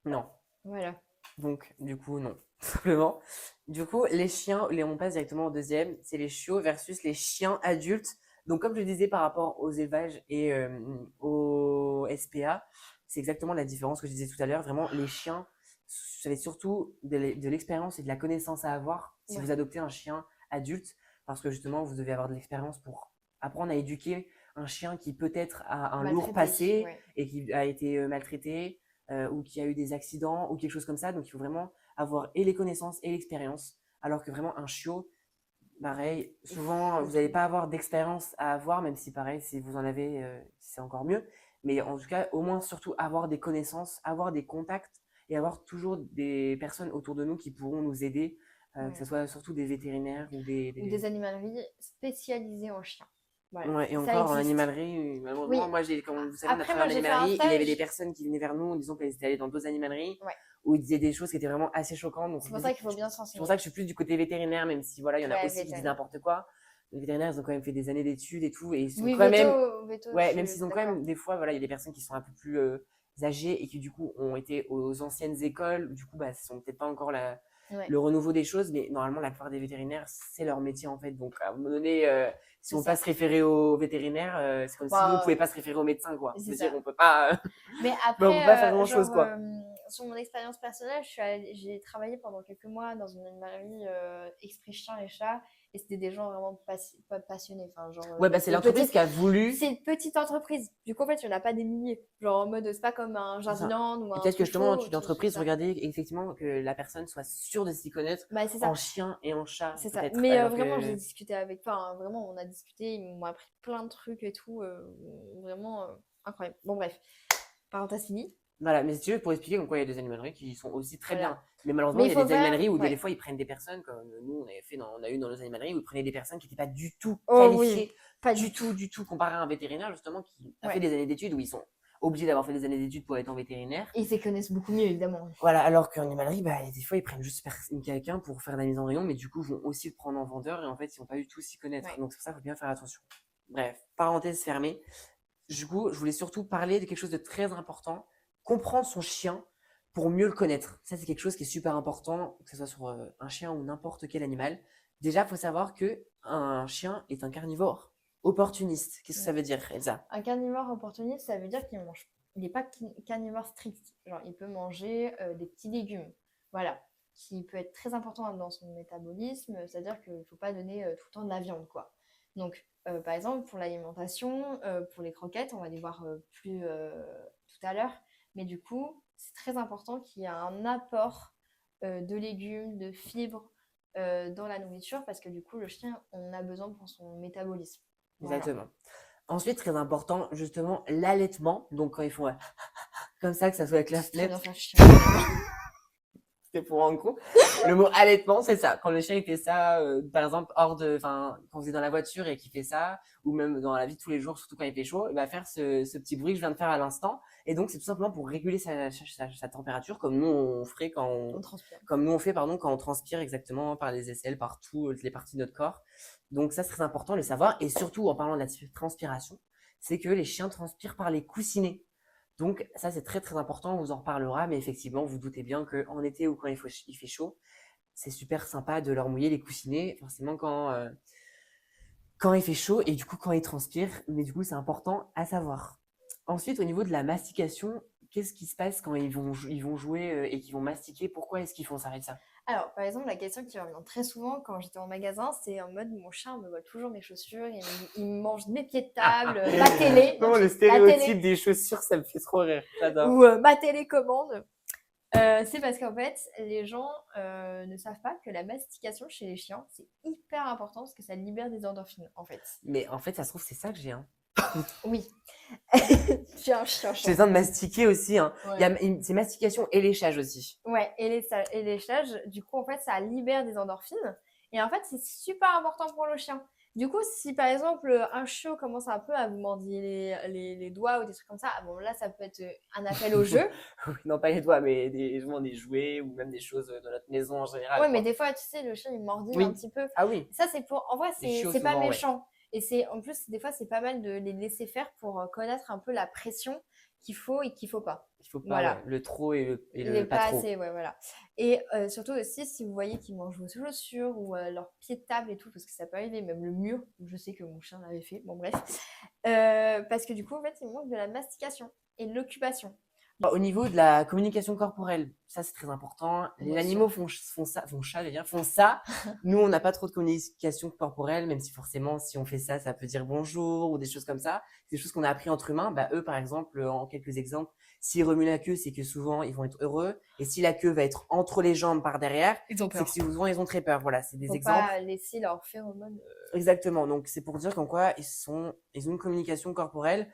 Non. Voilà. Donc, du coup, non. Simplement. Du coup, les chiens, on passe directement au deuxième, c'est les chiots versus les chiens adultes. Donc, comme je le disais par rapport aux élevages et aux SPA, c'est exactement la différence que je disais tout à l'heure. Vraiment, les chiens, vous avez surtout de l'expérience et de la connaissance à avoir si Ouais. vous adoptez un chien adulte, parce que justement, vous devez avoir de l'expérience pour apprendre à éduquer un chien qui peut-être a un lourd passé Ouais. et qui a été maltraité ou qui a eu des accidents ou quelque chose comme ça. Donc, il faut vraiment avoir et les connaissances et l'expérience. Alors que vraiment, un chiot, pareil, souvent, vous n'allez pas avoir d'expérience à avoir, même si pareil, si vous en avez, c'est encore mieux. Mais en tout cas, au moins, surtout, avoir des connaissances, avoir des contacts et avoir toujours des personnes autour de nous qui pourront nous aider, que ce Ouais. soit surtout des vétérinaires ou Ou des animaleries spécialisées en chiens. Voilà, Ouais, et ça encore en existe. animalerie, malheureusement, Oui. moi, comme vous savez, on a Après, travaillé moi, en j'ai fait un animalerie, il y avait des stage. personnes qui venaient vers nous en disant qu'elles étaient allées dans d'autres animaleries Ouais. où ils disaient des choses qui étaient vraiment assez choquantes. Donc, C'est je pour me ça dis, qu'il faut bien se c'est pour ça renseigner. que je suis plus du côté vétérinaire, même si voilà, il y en a Ouais, aussi qui disent vétérinaire. n'importe quoi. Les vétérinaires, ils ont quand même fait des années d'études et tout, et ils sont Oui, quand même, veto, je ouais, même suis s'ils ont quand d'accord. même, des fois, voilà, il y a des personnes qui sont un peu plus âgées et qui, du coup, ont été aux anciennes écoles, du coup, bah, sont peut-être pas encore Ouais, le renouveau des choses, mais normalement, la plupart des vétérinaires, c'est leur métier, en fait. Donc, à un moment donné, si c'est on peut pas ça. se référer au vétérinaire, c'est comme si nous, on Bah, pouvait pas se référer au médecin, quoi. Je c'est veux dire, ça. on peut pas, Mais on peut pas faire après, grand-chose, quoi. sur mon expérience personnelle, j'ai travaillé pendant quelques mois dans une animalerie exprès chiens et chats, et c'était des gens vraiment pas passionnés. Enfin, genre, Ouais, bah, c'est l'entreprise qui a voulu. c'est une petite entreprise. Du coup, en fait, il n'y en a pas des milliers. Genre, en mode, c'est pas comme un C'est ça. Jardiland ou Et un peut-être que justement, Truffaut tu qui d'entreprise, ça. regardez effectivement que la personne soit sûre de s'y connaître Bah, c'est ça. en chien et en chat, C'est ça. peut-être. Mais Alors vraiment, j'ai que, discuté avec. Enfin, vraiment, on a discuté. Ils m'ont appris plein de trucs et tout. Vraiment incroyable. Bon, bref. Parenthèse finie. voilà. Mais si tu veux, pour expliquer comme quoi il y a des animaleries qui sont aussi très Voilà. bien. Mais malheureusement, Mais il il y a faut des faire. animaleries où des Ouais. fois ils prennent des personnes, comme nous, on a eu dans nos animaleries, où ils prenaient des personnes qui n'étaient pas du tout Oh oui, qualifiées, pas du tout. du tout, comparé à un vétérinaire, justement, qui a fait Ouais. des années d'études, où ils sont obligés d'avoir fait des années d'études pour être en vétérinaire. Et ils se connaissent beaucoup mieux, évidemment. Voilà, alors qu'en animalerie, bah, des fois, ils prennent juste quelqu'un pour faire de la mise en rayon, mais du coup, vont aussi le prendre en vendeur, et en fait, ils vont pas du tout s'y connaître. Ouais. Donc, c'est pour ça qu'il faut bien faire attention. Bref, parenthèse fermée. Du coup, je voulais surtout parler de quelque chose de très important, comprendre son chien pour mieux le connaître. Ça, c'est quelque chose qui est super important, que ce soit sur un chien ou n'importe quel animal. Déjà, il faut savoir que un chien est un carnivore opportuniste. Qu'est-ce que ça veut dire, Elsa? Un carnivore opportuniste, ça veut dire qu'il mange. Il n'est pas carnivore strict. Genre, il peut manger des petits légumes. Voilà. Qui peut être très important dans son métabolisme. C'est-à-dire qu'il ne faut pas donner tout le temps de la viande, quoi. Donc, par exemple, pour l'alimentation, pour les croquettes, on va les voir plus tout à l'heure. Mais du coup, c'est très important qu'il y ait un apport de légumes, de fibres dans la nourriture parce que du coup, le chien, on a besoin pour son métabolisme. Voilà. Exactement. Ensuite, très important, justement, l'allaitement. Donc, quand ils font comme ça, que ça soit avec la C'est très bien fenêtre, faire chien. c'est pour rendre compte. Le mot allaitement, c'est ça. Quand le chien il fait ça, par exemple, quand vous êtes dans la voiture et qu'il fait ça, ou même dans la vie de tous les jours, surtout quand il fait chaud, il va faire ce petit bruit que je viens de faire à l'instant. Et donc, c'est tout simplement pour réguler sa température, comme nous on ferait On transpire. comme nous on fait, pardon, quand on transpire exactement par les aisselles, par toutes les parties de notre corps. Donc, ça, c'est très important de le savoir. Et surtout, en parlant de la transpiration, c'est que les chiens transpirent par les coussinets. Donc ça c'est très très important, on vous en reparlera, mais effectivement vous doutez bien qu'en été ou quand il fait chaud, c'est super sympa de leur mouiller les coussinets, forcément quand il fait chaud et du coup quand ils transpirent, mais du coup c'est important à savoir. Ensuite au niveau de la mastication, qu'est-ce qui se passe quand ils vont jouer et qu'ils vont mastiquer? Pourquoi est-ce qu'ils font ça, ça? Alors, par exemple, la question qui revient très souvent quand j'étais en magasin, c'est en mode mon chat me vole toujours mes chaussures, il mange mes pieds de table, ma télé, Non, le la stéréotype télé, des chaussures, ça me fait trop rire, j'adore. ou ma télécommande. C'est parce qu'en fait, les gens ne savent pas que la mastication chez les chiens, c'est hyper important parce que ça libère des endorphines, en fait. Mais en fait ça se trouve c'est ça que j'ai, hein. Oui. Tu as un chien J'ai besoin de mastiquer aussi, hein. Ouais. C'est mastication et léchage aussi. Ouais, et les léchages, du coup, en fait, ça libère des endorphines. Et en fait, c'est super important pour le chien. Du coup, si par exemple, un chiot commence un peu à vous mordiller les doigts ou des trucs comme ça, bon, là, ça peut être un appel au jeu. Oui, non, pas les doigts, mais des jouets ou même des choses de notre maison en général, Ouais, mais quoi. des fois, tu sais, le chien, il mordille un Oui. petit peu. Ah oui. Ça, c'est pour. En vrai, Les chiots, c'est pas souvent, ouais. méchant. Et c'est en plus, des fois, c'est pas mal de les laisser faire pour connaître un peu la pression qu'il faut et qu'il faut pas. Il faut pas, ouais. Voilà. Le trop et Il est le pas pas trop. assez, ouais, voilà. Et surtout aussi, si vous voyez qu'ils mangent vos chaussures ou leurs pieds de table et tout, parce que ça peut arriver, même le mur, je sais que mon chien l'avait fait, bon bref. Parce que du coup, en fait, il manque de la mastication et de l'occupation. Bah, au niveau de la communication corporelle, ça c'est très important. Les Émotion. animaux font ça. Nous, on n'a pas trop de communication corporelle, même si forcément, si on fait ça, ça peut dire bonjour ou des choses comme ça. C'est des choses qu'on a appris entre humains. Bah, eux, par exemple, en quelques exemples, S'ils remuent la queue, c'est que souvent, ils vont être heureux. Et si la queue va être entre les jambes par derrière, Ils ont c'est que peur. souvent, ils ont très peur. Voilà, c'est des Faut exemples. pas laisser leurs phéromones. Exactement. Donc, c'est pour dire qu'en quoi ils ont une communication corporelle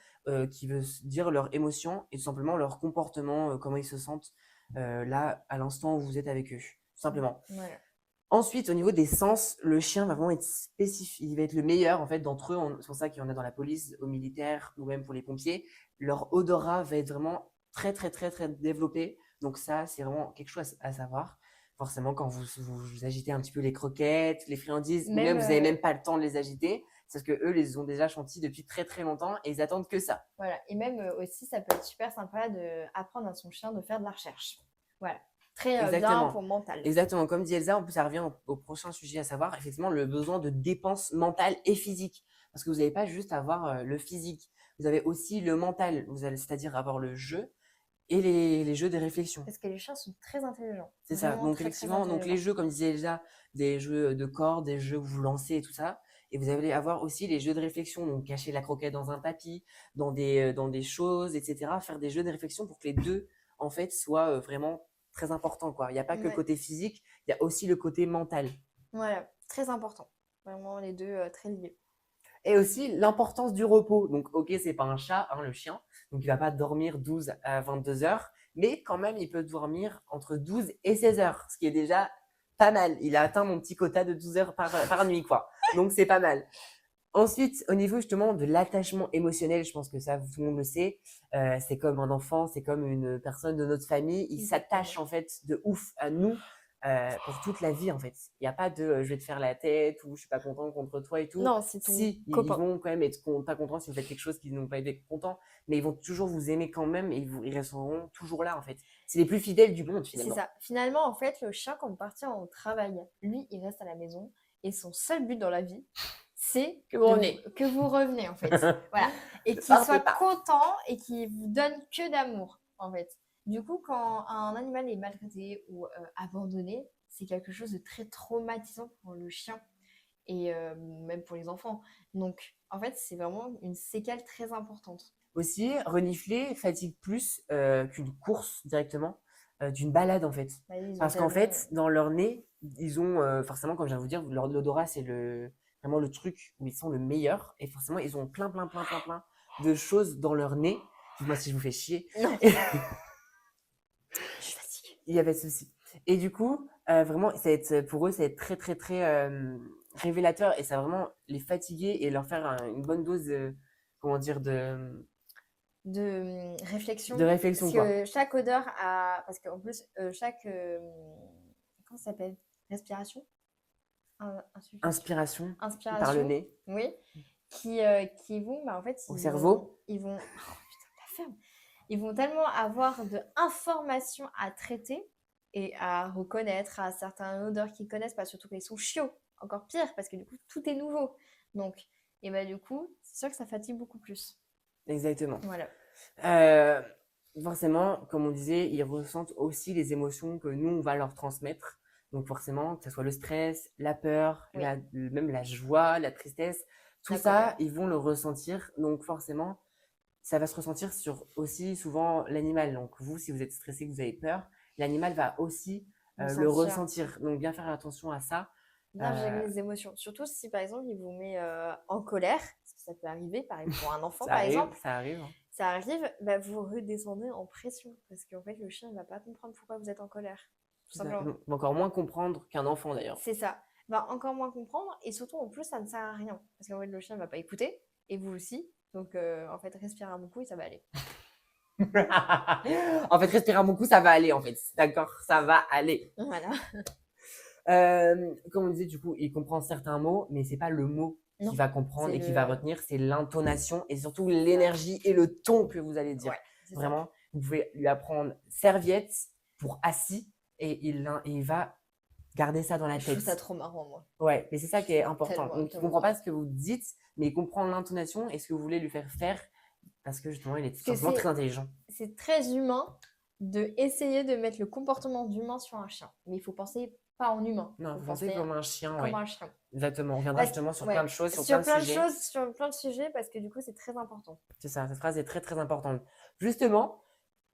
qui veut dire leurs émotions et tout simplement leur comportement, comment ils se sentent là, à l'instant où vous êtes avec eux. Tout simplement. Voilà. Ensuite, au niveau des sens, le chien va vraiment être spécifique. Il va être le meilleur en fait d'entre eux. C'est pour ça qu'il y en a dans la police, aux militaires ou même pour les pompiers. Leur odorat va être vraiment très très très très développé. Donc ça, c'est vraiment quelque chose à savoir. Forcément, quand vous agitez un petit peu les croquettes, les friandises, ou même Même, vous n'avez même pas le temps de les agiter, c'est parce que eux les ont déjà chantis depuis très très longtemps et ils attendent que ça. voilà. Et même aussi, ça peut être super sympa d'apprendre à son chien de faire de la recherche. Voilà. Très bien Exactement. pour mental. Exactement, comme dit Elsa, en plus ça revient au prochain sujet à savoir, effectivement, le besoin de dépenses mentales et physiques. Parce que vous n'avez pas juste à avoir le physique, vous avez aussi le mental, c'est-à-dire avoir le jeu et les jeux des réflexions. Parce que les chiens sont très intelligents. C'est ça, Vraiment donc très, très effectivement, donc les intelligents. jeux, comme disait Elsa, des jeux de corps, des jeux où vous lancez et tout ça, et vous allez avoir aussi les jeux de réflexion, donc cacher la croquette dans un tapis, dans des choses, etc. Faire des jeux de réflexion pour que les deux, en fait, soient vraiment très importants, quoi. Il n'y a pas que le Ouais. côté physique, il y a aussi le côté mental. Voilà, très important. Vraiment, les deux très liés. Et aussi l'importance du repos. Donc, ok, c'est pas un chat, hein, le chien, donc il va pas dormir 12 à 22 heures, mais quand même, il peut dormir entre 12 et 16 heures, ce qui est déjà pas mal. Il a atteint mon petit quota de 12 heures par nuit, quoi. Donc, c'est pas mal. Ensuite, au niveau justement de l'attachement émotionnel, je pense que ça, tout le monde le sait, c'est comme un enfant, c'est comme une personne de notre famille, il s'attache en fait de ouf à nous pour toute la vie en fait. Il n'y a pas de je vais te faire la tête ou je suis pas content contre toi et tout. Non, c'est ton Si, ils copain. vont quand même être pas contents si vous faites quelque chose qu'ils n'ont pas été contents, mais ils vont toujours vous aimer quand même et ils resteront toujours là en fait. C'est les plus fidèles du monde C'est finalement. ça. Finalement, en fait, le chien, quand on partit au travail, lui, il reste à la maison. Et son seul but dans la vie, c'est Que vous revenez. que vous revenez, en fait. Voilà. Et qu'il Partez soit pas. content et qu'il vous donne que d'amour, en fait. Du coup, quand un animal est maltraité ou abandonné, c'est quelque chose de très traumatisant pour le chien et même pour les enfants. Donc, en fait, c'est vraiment une séquelle très importante. Aussi, renifler fatigue plus qu'une course directement, d'une balade en fait. Bah, ils ont Parce qu'en tellement... fait, dans leur nez, ils ont forcément, comme je viens de vous dire, l'odorat c'est vraiment le truc où ils sont le meilleur. Et forcément, ils ont plein de choses dans leur nez. Dites-moi si je vous fais chier. Non. Et Je suis fatiguée. il y avait ceci. Et du coup, vraiment, pour eux, ça va être très révélateur et ça va vraiment les fatiguer et leur faire une bonne dose comment dire, De réflexion. de réflexion, Parce quoi. que chaque odeur a. Parce qu'en plus, chaque. Comment ça s'appelle? Respiration? Inspiration par le Inspiration. nez Oui. Qui vont. Bah, en fait, au cerveau. Ils vont. Oh, putain, la ferme. Ils vont tellement avoir d'informations à traiter et à reconnaître à certaines odeurs qu'ils connaissent, pas surtout qu'ils sont chiots. Encore pire, parce que du coup, tout est nouveau. Donc, et bah, du coup, c'est sûr que ça fatigue beaucoup plus. Exactement. Voilà. Forcément, comme on disait, ils ressentent aussi les émotions que nous, on va leur transmettre. Donc forcément, que ce soit le stress, la peur, Oui. même la joie, la tristesse, tout La ça, colère. ils vont le ressentir. Donc forcément, ça va se ressentir sur aussi souvent l'animal. Donc vous, si vous êtes stressé, que vous avez peur, l'animal va aussi le ressentir. Donc bien faire attention à ça. Bien gérer les émotions. Surtout si, par exemple, il vous met en colère, parce que ça peut arriver, pareil, pour un enfant, par exemple. Ça arrive. Hein. Ça arrive, bah, vous redescendez en pression. Parce qu'en fait, le chien ne va pas comprendre pourquoi vous êtes en colère. Tout simplement. Donc, encore moins comprendre qu'un enfant, d'ailleurs. C'est ça. Va encore moins comprendre. Et surtout, en plus, ça ne sert à rien. Parce qu'en fait, le chien ne va pas écouter. Et vous aussi. Donc, en fait, respirez un bon coup et ça va aller. En fait, respirer un bon coup, ça va aller, en fait. D'accord, ça va aller. Voilà. Comme on disait, du coup, il comprend certains mots, mais c'est pas le mot Non, qu'il va comprendre c'est et qu'il le- va retenir, c'est l'intonation et surtout l'énergie et le ton que vous allez dire. Ouais, c'est ça. Vraiment, vous pouvez lui apprendre serviette pour assis et il va garder ça dans la Je trouve tête. ça trop marrant, moi. Ouais, mais c'est ça qui est important. Tellement, Donc, il tellement comprend pas ce que vous dites, mais il comprend l'intonation et ce que vous voulez lui faire faire parce que justement, il est tout que simplement c'est- très intelligent. C'est très humain de essayer de mettre le comportement d'humain sur un chien. Mais il faut penser pas en humain. Non, faut vous pensez penser comme un chien, comme ouais. un chien. Exactement. On reviendra Parce- justement sur ouais, plein de choses, sur sur plein de sujets. sur plein de sujets, parce que du coup, c'est très important. C'est ça, cette phrase est très importante. Justement,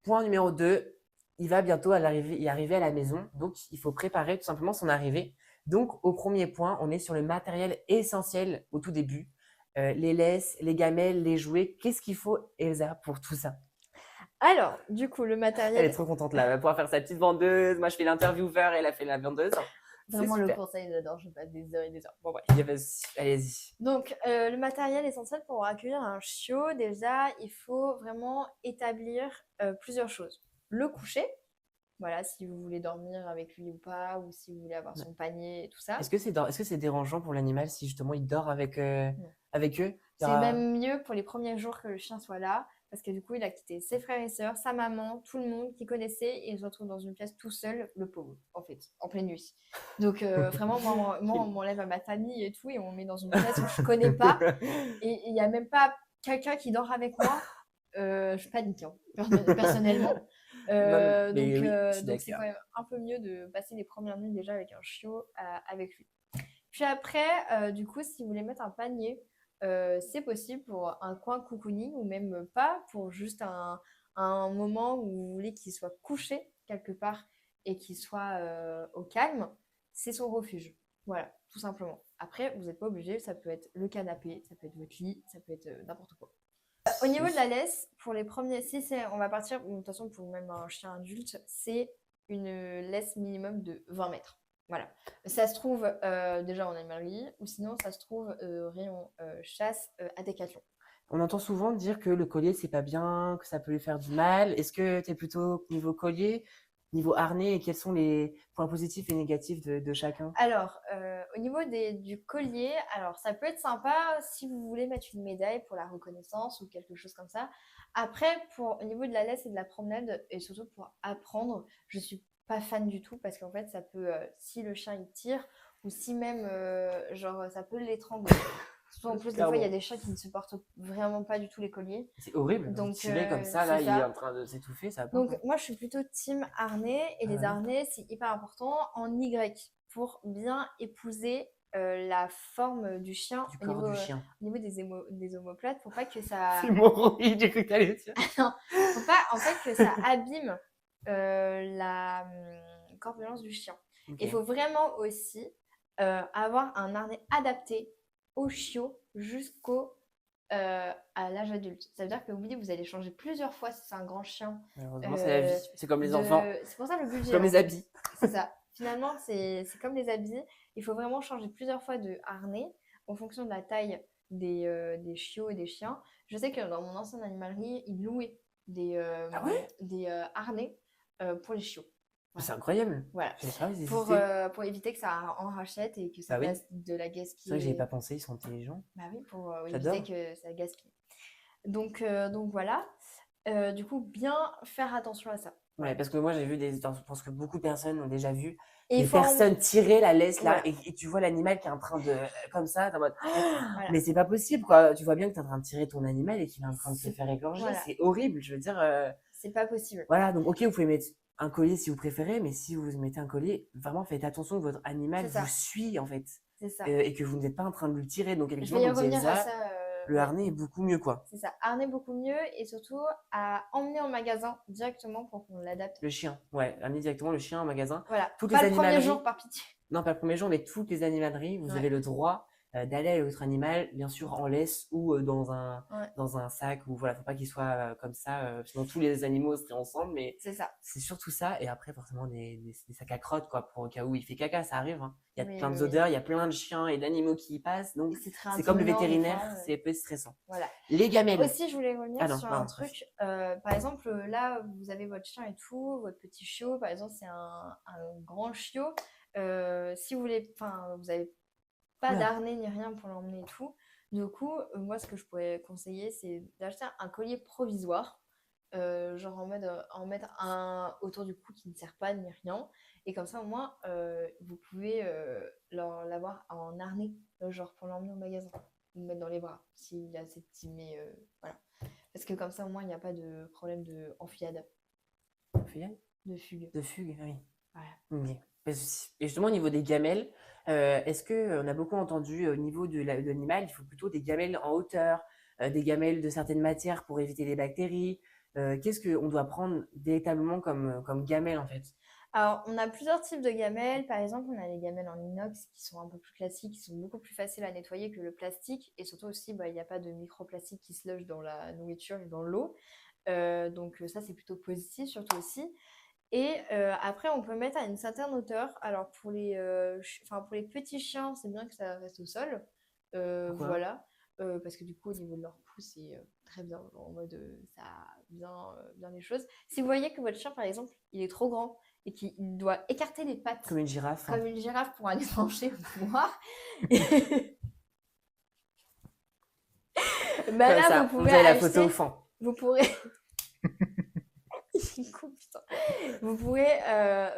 point numéro 2, il va bientôt y arriver à la maison. Donc, il faut préparer tout simplement son arrivée. Donc, au premier point, on est sur le matériel essentiel au tout début. Les laisses, les gamelles, les jouets. Qu'est-ce qu'il faut, Elsa, pour tout ça? Alors, du coup, le Elle est matériel, trop contente là. Elle va pouvoir faire sa petite vendeuse. Moi, je fais l'intervieweur, elle a fait la vendeuse. C'est vraiment le super. conseil, j'adore, je passe des heures et des heures. Bon, bref. Allez-y. Donc, le matériel essentiel pour accueillir un chiot, déjà, il faut vraiment établir plusieurs choses. Le coucher, voilà, si vous voulez dormir avec lui ou pas, ou si vous voulez avoir son panier et tout ça. Est-ce que c'est dérangeant pour l'animal si justement il dort avec, Non. avec eux? C'est même mieux pour les premiers jours que le chien soit là, parce que du coup, il a quitté ses frères et sœurs, sa maman, tout le monde qu'il connaissait, et il se retrouve dans une pièce tout seul, le pauvre, en fait, en pleine nuit. Donc, vraiment, moi, on m'enlève à ma famille et tout, et on me met dans une pièce où je connais pas, et il n'y a même pas quelqu'un qui dort avec moi. Je panique, hein, personnellement. Non, mais oui, je suis Donc c'est d'accord. quand même un peu mieux de passer les premières nuits déjà avec un chiot avec lui. Puis après, du coup, si vous voulez mettre un panier, c'est possible pour un coin cocooning ou même pas, pour juste un moment où vous voulez qu'il soit couché quelque part et qu'il soit au calme. C'est son refuge. Voilà, tout simplement. Après, vous n'êtes pas obligé, ça peut être le canapé, ça peut être votre lit, ça peut être n'importe quoi. Au niveau de la laisse, pour les premiers, on va partir, de toute façon pour même un chien adulte, c'est une laisse minimum de 20 mètres. Voilà. Ça se trouve déjà en animalerie, ou sinon ça se trouve rayon chasse à Décathlon. On entend souvent dire que le collier, c'est pas bien, que ça peut lui faire du mal. Est-ce que tu es plutôt niveau collier, niveau harnais, et quels sont les points positifs et négatifs de chacun? Alors, au niveau du collier, alors ça peut être sympa si vous voulez mettre une médaille pour la reconnaissance ou quelque chose comme ça. Après, au niveau de la laisse et de la promenade, et surtout pour apprendre, je suis pas fan du tout parce qu'en fait, ça peut, si le chien il tire, ou si même, genre, ça peut l'étrangler. Surtout en plus, des fois, il y a des chiens qui ne supportent vraiment pas du tout les colliers. C'est horrible. Donc, Tirer comme ça, là, c'est il est ça. en train de s'étouffer, ça va pas. Donc, moi, je suis plutôt team harnais. Et les ouais. harnais, c'est hyper important en Y pour bien épouser la forme du chien Du au corps niveau, du chien. au niveau des omoplates pour pas que ça. C'est mon j'ai cru que t'allais dire. Non, faut pas en fait que ça abîme la corpulence du chien. Ok. Il faut vraiment aussi avoir un harnais adapté au chiot jusqu'au à l'âge adulte. Ça veut dire que oui, vous allez changer plusieurs fois si c'est un grand chien. Malheureusement, c'est la vie. C'est comme les enfants. C'est pour ça le budget. Comme les habits. C'est ça. Finalement, c'est comme les habits. Il faut vraiment changer plusieurs fois de harnais en fonction de la taille des chiots et des chiens. Je sais que dans mon ancienne animalerie, ils louaient Ah ouais? des harnais pour les chiots. Voilà. C'est incroyable. Voilà. Je savais pas, ils Pour éviter que ça en rachète et que ça bah oui. fasse de la gaspille. C'est vrai que j'y ai pas pensé, ils sont intelligents. Bah oui, pour J'adore. éviter que ça gaspille. Donc voilà. Du coup, bien faire attention à ça. Ouais, parce que moi j'ai vu je pense que beaucoup de personnes ont déjà vu Et des personnes tirer la laisse là Voilà. et tu vois l'animal qui est en train de comme ça, t'es en mode Voilà. mais c'est pas possible quoi. Tu vois bien que t'es en train de tirer ton animal et qu'il est en train de se faire égorger. Voilà. C'est horrible, je veux dire. C'est pas possible. Voilà, donc ok, vous pouvez mettre un collier si vous préférez, mais si vous mettez un collier, vraiment faites attention que votre animal C'est ça. vous suit en fait C'est ça. et que vous n'êtes pas en train de le tirer. Donc Je effectivement, vais y comme disait revenir à Elsa, ça. le harnais est beaucoup mieux quoi. C'est ça. Harnais beaucoup mieux et surtout à emmener en magasin directement pour qu'on l'adapte. Le chien, ouais, amener directement le chien en magasin. Voilà. Toutes Pas les le premier animaleries. jour, par pitié. Non, pas le premier jour, mais toutes les animaleries, vous Ouais. avez le droit d'aller avec votre animal, bien sûr en laisse ou dans Ouais. un sac. Ou voilà, faut pas qu'il soit comme ça. Sinon, tous les animaux seraient ensemble. Mais C'est ça. c'est surtout ça. Et après, forcément, des sacs à crottes, quoi, pour au cas où il fait caca, ça arrive. Hein. Il y a Oui, plein oui, d'odeurs, il y a plein de chiens et d'animaux qui y passent. Donc, Et très c'est comme le intimidant, des vétérinaire, fois, c'est un peu stressant. Voilà. Les gamelles. Aussi, je voulais revenir Ah non, sur un pardon. truc. Par exemple, là, vous avez votre chien et tout, votre petit chiot, par exemple, c'est un grand chiot. Si vous voulez, enfin, vous avez pas Oula. d'harnais ni rien pour l'emmener et tout. Du coup, moi, ce que je pourrais conseiller, c'est d'acheter un collier provisoire. Genre en mettre un autour du cou qui ne sert pas ni rien. Et comme ça, au moins, vous pouvez l'avoir en harnais, genre pour l'emmener au magasin. Ou le mettre dans les bras, s'il est assez petit. Mais voilà. Parce que comme ça, au moins, il n'y a pas de problème de enfilade, Feuillade de fugue. de fugue, oui. Voilà. Ok. Et justement, au niveau des gamelles, est-ce que on a beaucoup entendu au niveau de l'animal, il faut plutôt des gamelles en hauteur, des gamelles de certaines matières pour éviter les bactéries. Qu'est-ce qu'on doit prendre véritablement comme gamelle en fait? Alors, on a plusieurs types de gamelles. Par exemple, on a les gamelles en inox qui sont un peu plus classiques, qui sont beaucoup plus faciles à nettoyer que le plastique. Et surtout aussi, il n'y a pas de microplastique qui se loge dans la nourriture et dans l'eau. Donc ça, c'est plutôt positif, surtout aussi. Et après, on peut mettre à une certaine hauteur. Alors, pour les petits chiens, c'est bien que ça reste au sol. Pourquoi? Voilà. Parce que du coup, au niveau de leur pouce, c'est très bien. En mode, ça bien les choses. Si vous voyez que votre chien, par exemple, il est trop grand et qu'il doit écarter les pattes Comme une girafe, hein. comme une girafe pour aller manger ou boire, bah Comme là, vous ça, vous pourrez avez la photo au acheter, fond. vous pourrez putain. Vous pourrez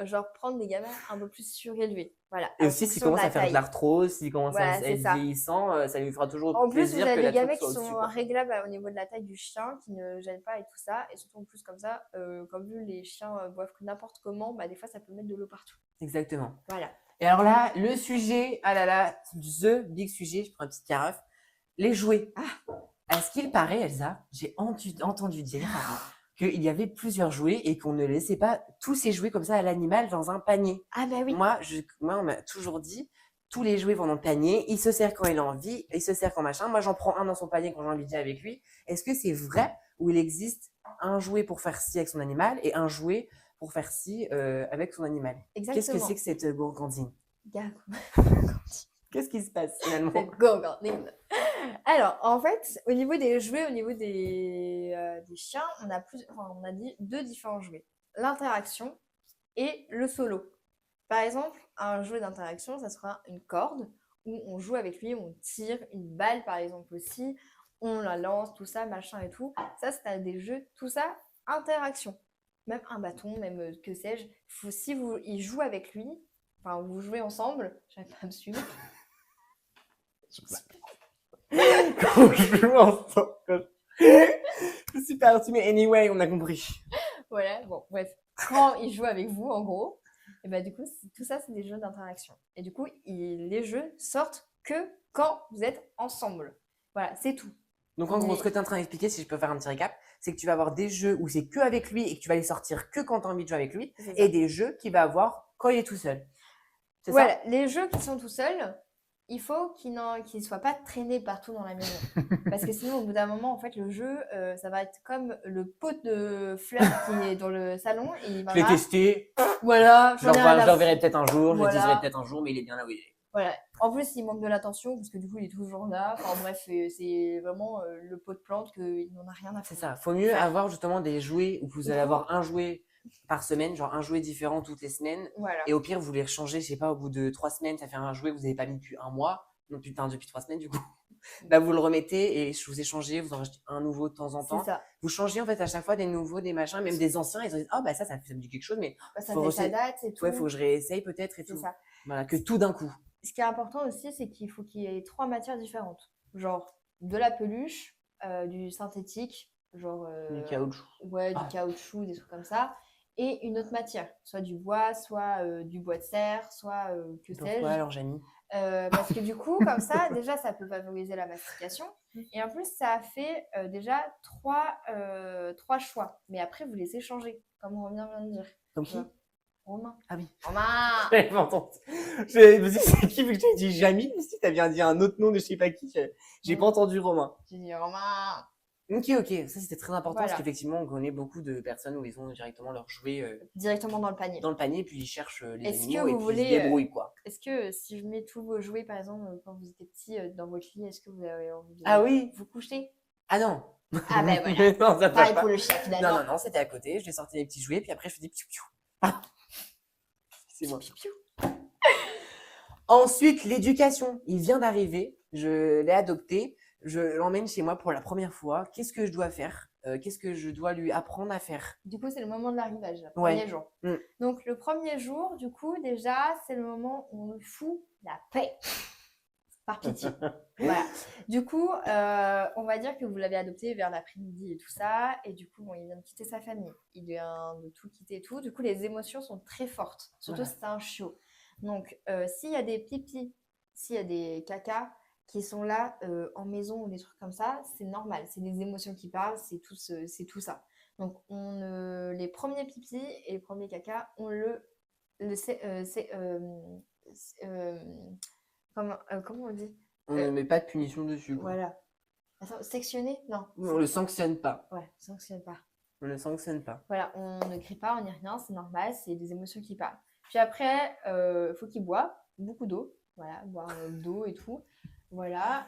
genre prendre des gamelles un peu plus surélevées. Voilà, Et en aussi, s'il fonction de commence la à faire de taille. l'arthrose, s'il commence à Voilà, c'est être ça. vieillissant, ça lui fera toujours En plus, vous plaisir avez que des la truc gamelles qui soit sont au-dessus, quoi. réglables au niveau de la taille du chien, qui ne gênent pas et tout ça. Et surtout en plus comme ça, comme vu les chiens boivent que n'importe comment, bah des fois ça peut mettre de l'eau partout. Exactement. Voilà. Et alors là, le sujet, ah là là, the big sujet, je prends un petit carafe, les jouets. À ce qu'il paraît, Elsa, j'ai entendu dire qu'il y avait plusieurs jouets et qu'on ne laissait pas tous ces jouets comme ça à l'animal dans un panier. Ah bah oui. Moi, on m'a toujours dit, tous les jouets vont dans le panier, il se sert quand il a envie, il se sert quand machin. Moi, j'en prends un dans son panier quand j'ai envie de dire avec lui. Est-ce que c'est vrai ou il existe un jouet pour faire ci avec son animal et un jouet pour faire ci avec son animal? Qu'est-ce que c'est Exactement. que cette gourgandine? Gars, Qu'est-ce qui se passe finalement? cette gourgandine. Alors, en fait, au niveau des jouets, au niveau des chiens, on a dit deux différents jouets. L'interaction et le solo. Par exemple, un jouet d'interaction, ça sera une corde où on joue avec lui, on tire une balle par exemple aussi, on la lance, tout ça, machin et tout. Ça, c'est des jeux, tout ça, interaction. Même un bâton, même que sais-je. Si il joue avec lui, enfin vous jouez ensemble, j'arrive pas à me suivre. Quand je joue ensemble. Je suis perdu, mais anyway, on a compris. Voilà, bon, bref. Quand il joue avec vous, en gros, et bah du coup, tout ça, c'est des jeux d'interaction. Et du coup, les jeux sortent que quand vous êtes ensemble. Voilà, c'est tout. Donc en gros, Mais- ce que tu es en train d'expliquer, si je peux faire un petit récap, c'est que tu vas avoir des jeux où c'est que avec lui et que tu vas les sortir que quand tu as envie de jouer avec lui, C'est ça. et des jeux qu'il va avoir quand il est tout seul. C'est Voilà, ça? les jeux qui sont tout seuls, il faut qu'ils ne soient pas traînés partout dans la maison. Parce que sinon, au bout d'un moment, en fait, le jeu, ça va être comme le pot de fleurs qui est dans le salon. Et il va Je l'ai là, testé, voilà, j'en ai rien je à le verrai foutre. peut-être un jour, je le Voilà. utiliserai peut-être un jour, mais il est bien là où il est. Voilà. En plus, il manque de l'attention parce que du coup, il est toujours là. Enfin bref, c'est vraiment le pot de plante qu'il n'en a rien à C'est foutre. ça. Faut mieux Faire. avoir justement des jouets où vous Du allez coup, avoir un jouet par semaine, genre un jouet différent toutes les semaines. voilà. Et au pire, vous les changez, je sais pas, au bout de 3 semaines, ça fait un jouet que vous n'avez pas mis depuis un mois. Non, putain, depuis 3 semaines, du coup. Bah, vous le remettez et vous échangez, vous en rachetez un nouveau de temps en C'est temps. ça. Vous changez en fait à chaque fois des nouveaux, des machins, même des anciens. Ils ont dit, oh bah ça me dit quelque chose, mais Bah, ça faut fait sa date et tout. ouais, faut que je réessaye peut-être et C'est tout. ça. Voilà, que tout d'un coup. Ce qui est important aussi, c'est qu'il faut qu'il y ait 3 matières différentes. Genre de la peluche, du synthétique, genre Du caoutchouc. ouais, du caoutchouc, des trucs comme ça, et une autre matière, soit du bois, soit du bois de serre, soit que sais-je. Pourquoi alors, Jamie? Parce que du coup, comme ça, déjà, ça peut favoriser la mastication. Et en plus, ça fait déjà 3 choix. Mais après, vous les échangez, comme Romain vient de dire. Comme qui? Romain. Ah oui. Romain. J'avais pas entendu. Je me suis dit, c'est qui? Vu que j'ai dit Jamie, si t'as bien dit un autre nom de je sais pas qui, j'ai pas entendu Romain. J'ai dit Romain. Ok, ça c'était très important Voilà. parce qu'effectivement, on connaît beaucoup de personnes où ils ont directement leur jouet Directement dans le panier. dans le panier, puis ils cherchent les Est-ce animaux que et vous puis voulez, ils se débrouillent, quoi. Est-ce que si je mets tous vos jouets, par exemple, quand vous étiez petit dans votre lit, est-ce que vous avez envie de Ah oui? vous coucher? Ah non. Ah ben voilà. Non, ça Pareil pas. pour le chien, finalement. Non, c'était à côté. Je l'ai sorti les petits jouets, puis après je faisais piou piou. Ah. C'est moi. Piou, piou. Ensuite, l'éducation. Il vient d'arriver. Je l'ai adopté. Je l'emmène chez moi pour la première fois. Qu'est-ce que je dois faire? Qu'est-ce que je dois lui apprendre à faire? Du coup, c'est le moment de l'arrivage, le Ouais. premier jour. Mm. Donc, le premier jour, du coup, déjà, c'est le moment où on lui fout la paix. Par pitié. Voilà. Du coup, on va dire que vous l'avez adopté vers l'après-midi et tout ça. Et du coup, bon, il vient de quitter sa famille. Il vient de tout quitter et tout. Du coup, les émotions sont très fortes. Surtout Voilà. si c'est un chiot. Donc, s'il y a des pipis, s'il y a des cacas qui sont là en maison ou des trucs comme ça, c'est normal. C'est des émotions qui parlent, c'est tout ça. Donc, les premiers pipis et les premiers caca, le sé- c'est, comment on dit? On Euh, ne met pas de punition dessus, quoi. voilà. Attends, sectionner? Non, On le sanctionne pas. ouais, sanctionne pas. On ne sanctionne pas. Voilà, on ne crie pas, on n'y rien, c'est normal, c'est des émotions qui parlent. Puis après, il faut qu'il boive beaucoup d'eau, voilà, boire d'eau et tout. Voilà.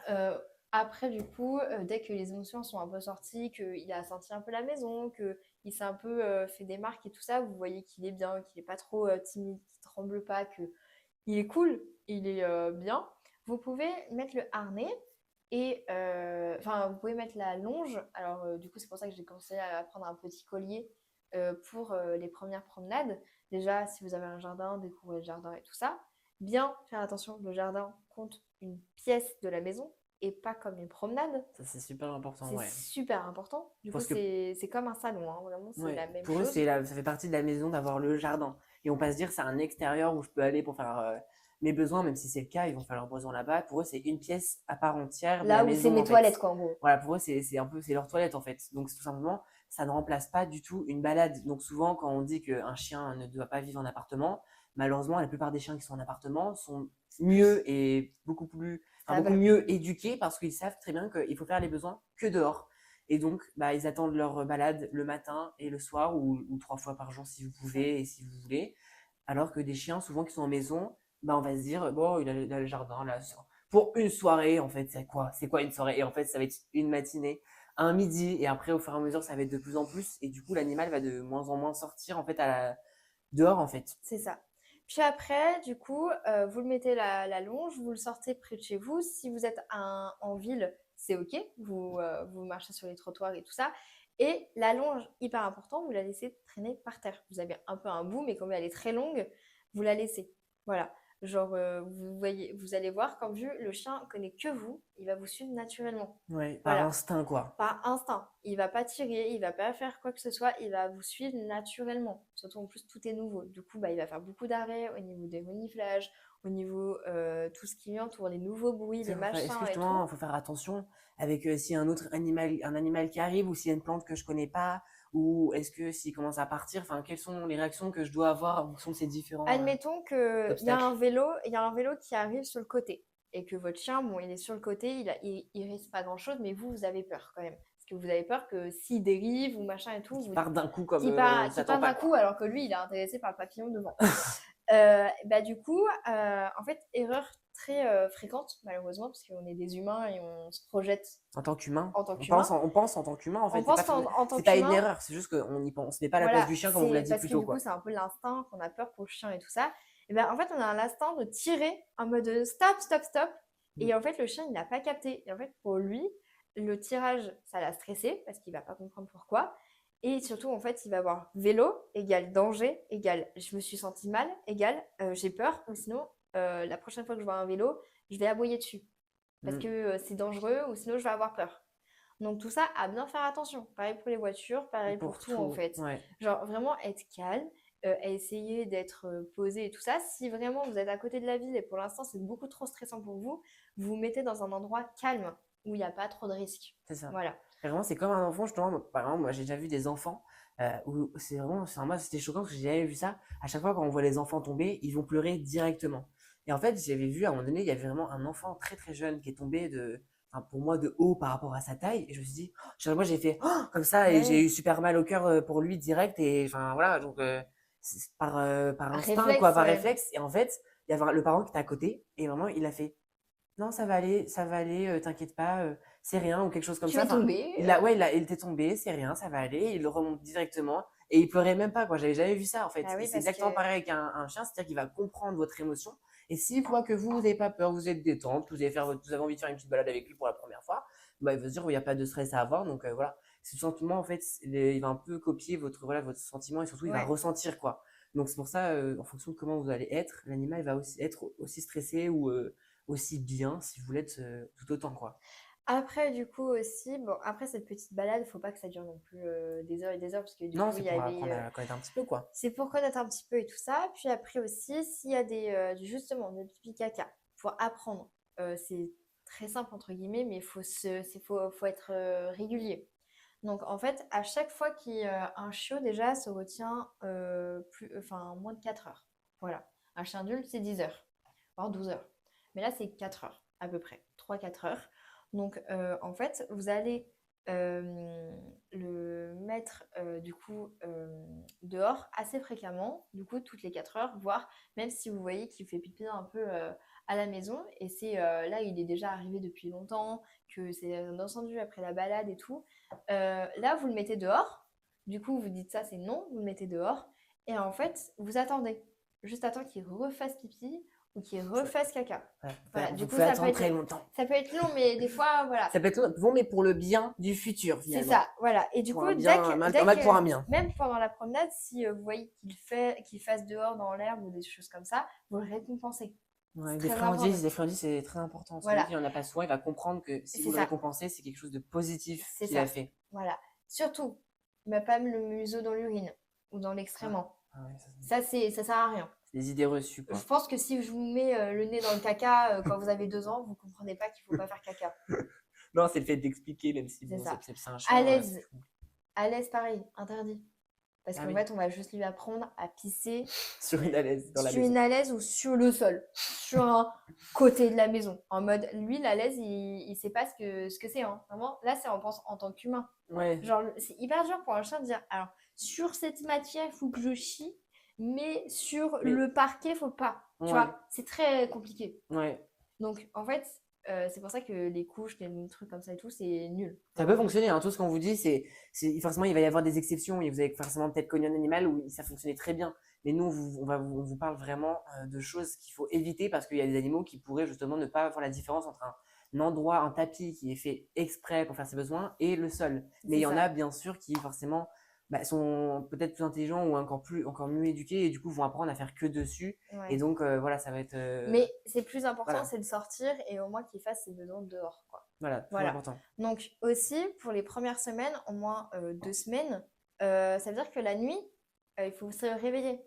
Après, du coup, dès que les émotions sont un peu sorties, qu'il a senti un peu la maison, qu'il s'est un peu fait des marques et tout ça, vous voyez qu'il est bien, qu'il n'est pas trop timide, qu'il ne tremble pas, qu'il est cool, il est bien. Vous pouvez mettre le harnais et enfin, vous pouvez mettre la longe. Alors, du coup, c'est pour ça que j'ai conseillé à prendre un petit collier pour les premières promenades. Déjà, si vous avez un jardin, découvrez le jardin et tout ça. Bien faire attention, le jardin compte une pièce de la maison et pas comme une promenade. Ça, c'est super important, C'est ouais. super important. Du coup, Parce que c'est comme un salon, hein. Vraiment, c'est ouais, la même pour eux, chose. ça fait partie de la maison d'avoir le jardin. Et on pas se dire c'est un extérieur où je peux aller pour faire mes besoins, même si c'est le cas, ils vont faire leurs besoins là-bas. Pour eux, c'est une pièce à part entière de la Là où c'est maison, mes en fait. toilettes, quoi, en gros. Voilà, pour eux, c'est un peu, c'est leur toilette, en fait. Donc, tout simplement, ça ne remplace pas du tout une balade. Donc, souvent, quand on dit qu'un chien ne doit pas vivre en appartement, malheureusement, la plupart des chiens qui sont en appartement sont mieux et beaucoup plus, Ça enfin, beaucoup va. mieux éduqués parce qu'ils savent très bien qu'il faut faire les besoins que dehors. Et donc, bah, ils attendent leur balade le matin et le soir ou 3 fois par jour si vous pouvez et si vous voulez. Alors que des chiens, souvent, qui sont en maison, bah, on va se dire, bon, il a le jardin, là, pour une soirée, en fait, c'est quoi? C'est quoi une soirée? Et en fait, ça va être une matinée, un midi, et après, au fur et à mesure, ça va être de plus en plus, et du coup, l'animal va de moins en moins sortir, en fait, dehors, en fait. C'est ça. Puis après, du coup, vous le mettez la longe, vous le sortez près de chez vous. Si vous êtes en ville, c'est OK. Vous marchez sur les trottoirs et tout ça. Et la longe, hyper important, vous la laissez traîner par terre. Vous avez un peu un bout, mais comme elle est très longue, vous la laissez. Voilà. Genre, vous voyez, vous allez voir, comme vu, le chien connaît que vous, il va vous suivre naturellement. Ouais, par Voilà, instinct, quoi. par instinct. Il va pas tirer, il va pas faire quoi que ce soit, il va vous suivre naturellement. Surtout en plus, tout est nouveau. Du coup, bah, il va faire beaucoup d'arrêts au niveau des reniflages, au niveau tout ce qui entoure les nouveaux bruits, les Est-ce que machins et justement, tout. il faut faire attention avec s'il y a un animal qui arrive ou s'il y a une plante que je connais pas ou est-ce que s'il commence à partir, enfin, quelles sont les réactions que je dois avoir en fonction de ces différents Admettons qu'il y a obstacles? il y a un vélo qui arrive sur le côté et que votre chien, bon, il est sur le côté, il risque pas grand-chose, mais vous avez peur quand même. Parce que vous avez peur que s'il dérive ou machin et tout, Qui part d'un coup comme on qui s'attend part pas, d'un coup quoi. alors que lui, il est intéressé par le papillon devant. Bah, du coup, en fait, erreur très fréquente, malheureusement, parce qu'on est des humains et on se projette En tant qu'humain, en tant qu'humain. on pense en tant qu'humain, en On fait. pense en tant C'est pas une qu'humain, erreur, c'est juste qu'on y pense. On se met pas à la place voilà, du chien, comme on vous l'a c'est dit parce plus que tôt, du coup, quoi. c'est un peu l'instinct qu'on a peur pour le chien et tout ça. Et ben, en fait, on a l'instinct de tirer en mode stop, stop, stop. Mm. Et en fait, le chien, il n'a pas capté. Et en fait, pour lui, le tirage, ça l'a stressé parce qu'il va pas comprendre pourquoi. Et surtout, en fait, il va avoir vélo égale danger égale je me suis senti mal égale j'ai peur ou sinon, la prochaine fois que je vois un vélo, je vais aboyer dessus parce que Mm. c'est dangereux ou sinon je vais avoir peur. Donc tout ça, à bien faire attention. Pareil pour les voitures, pareil pour Pour tout en tout, fait. ouais. Genre vraiment être calme, à essayer d'être posé et tout ça. Si vraiment vous êtes à côté de la ville et pour l'instant c'est beaucoup trop stressant pour vous, vous vous mettez dans un endroit calme où il n'y a pas trop de risques. C'est ça. Voilà. Et vraiment, c'est comme un enfant, justement. Par exemple, moi, j'ai déjà vu des enfants où c'est vraiment, moi, c'était choquant parce que j'ai jamais vu ça. À chaque fois, quand on voit les enfants tomber, ils vont pleurer directement. Et en fait, j'avais vu à un moment donné, il y avait vraiment un enfant très très jeune qui est tombé enfin, pour moi, de haut par rapport à sa taille. Et je me suis dit, moi, j'ai fait comme ça et j'ai Ouais. eu super mal au cœur pour lui direct. Et enfin, voilà, donc c'est par Un instinct, quoi, réflexe, par ouais. réflexe. Et en fait, il y avait le parent qui était à côté et vraiment, il a fait non, ça va aller, t'inquiète pas, c'est rien ou quelque chose comme Tu ça. vas Enfin, tomber. il était tombé, c'est rien, ça va aller. Il le remonte directement et il pleurait même pas, quoi. J'avais jamais vu ça, en fait. Bah Et oui, c'est parce exactement que pareil avec un chien, c'est-à-dire qu'il va comprendre votre émotion. Et s'il voit que vous n'avez pas peur, vous êtes détente, vous avez envie de faire une petite balade avec lui pour la première fois, bah, il va se dire, il n'y a pas de stress à avoir. Donc, voilà. C'est tout simplement, en fait, il va un peu copier votre sentiment et surtout, il va ouais. ressentir, quoi. Donc, c'est pour ça, en fonction de comment vous allez être, l'animal va aussi être aussi stressé ou aussi bien si vous l'êtes tout autant, quoi. Après, du coup aussi, bon, après cette petite balade, faut pas que ça dure non plus des heures et des heures, parce que du Non, coup, c'est il y pour avait apprendre à connaître un petit peu, quoi. c'est pour connaître un petit peu et tout ça. Puis après aussi, s'il y a justement des pipi caca, pour apprendre, c'est très simple entre guillemets, mais faut être régulier. Donc, en fait, à chaque fois qu'il y a un chiot, déjà, se retient moins de 4 heures. Voilà. Un chien adulte, c'est 10 heures, voire 12 heures. Mais là, c'est 4 heures, à peu près. 3-4 heures. Donc, en fait, vous allez le mettre, dehors assez fréquemment, du coup, toutes les 4 heures, voire même si vous voyez qu'il fait pipi un peu à la maison. Et c'est là, il est déjà arrivé depuis longtemps, que c'est descendu après la balade et tout. Là, vous le mettez dehors. Du coup, vous dites ça, c'est non, vous le mettez dehors. Et en fait, vous attendez. Juste attends qu'il refasse pipi ou qu'il refasse caca. Voilà, Vous du coup, pouvez attendre très longtemps. ça peut être long, mais des fois, voilà. Ça peut être long, mais pour le bien du futur, C'est finalement. ça, voilà. Et du Pour coup, un bien, un mal pour un bien. même pendant la promenade, si vous voyez qu'il fasse dehors dans l'herbe ou des choses comme ça, vous le récompensez. Ouais, C'est des très important. friandises, c'est très important. Celui Voilà, qui en a pas souvent, il va comprendre que si c'est vous le ça. récompensez, c'est quelque chose de positif C'est qu'il a ça. fait. Voilà. Surtout, ne pas le museau dans l'urine ou dans l'excrément. Ouais, Ça sert à rien. c'est des idées reçues, quoi. Je pense que si je vous mets le nez dans le caca quand vous avez 2 ans, vous comprenez pas qu'il faut pas faire caca. Non, c'est le fait d'expliquer, même si C'est bon, ça. c'est un À chien. l'aise. À l'aise, pareil, interdit. Parce Ah qu'en oui, fait, on va juste lui apprendre à pisser sur une alaise dans la sur maison. une alaise ou sur le sol, sur un côté de la maison. En mode, lui, la l'aise, il sait pas ce que c'est. Hein. Vraiment, là, c'est on pense en tant qu'humain. Ouais, Genre, c'est hyper dur pour un chien de dire, alors, sur cette matière, il faut que je chie, mais sur mais le parquet, faut pas. Tu ouais, vois, c'est très compliqué. ouais. Donc, en fait, c'est pour ça que les couches, les trucs comme ça et tout, c'est nul. Ça peut fonctionner, hein. Tout ce qu'on vous dit, forcément, il va y avoir des exceptions et vous avez forcément peut-être connu un animal où ça fonctionnait très bien. Mais nous, on vous parle vraiment de choses qu'il faut éviter parce qu'il y a des animaux qui pourraient justement ne pas avoir la différence entre un endroit, un tapis qui est fait exprès pour faire ses besoins et le sol. Mais il y en a bien sûr qui forcément sont peut-être plus intelligents ou encore mieux éduqués et du coup vont apprendre à faire que dessus. Ouais. Et donc voilà, ça va être. Mais c'est plus important, voilà. c'est de sortir et au moins qu'il fasse ses besoins dehors, quoi. Voilà, très important. Donc aussi, pour les premières semaines, au moins 2 semaines, ça veut dire que la nuit, il faut se réveiller.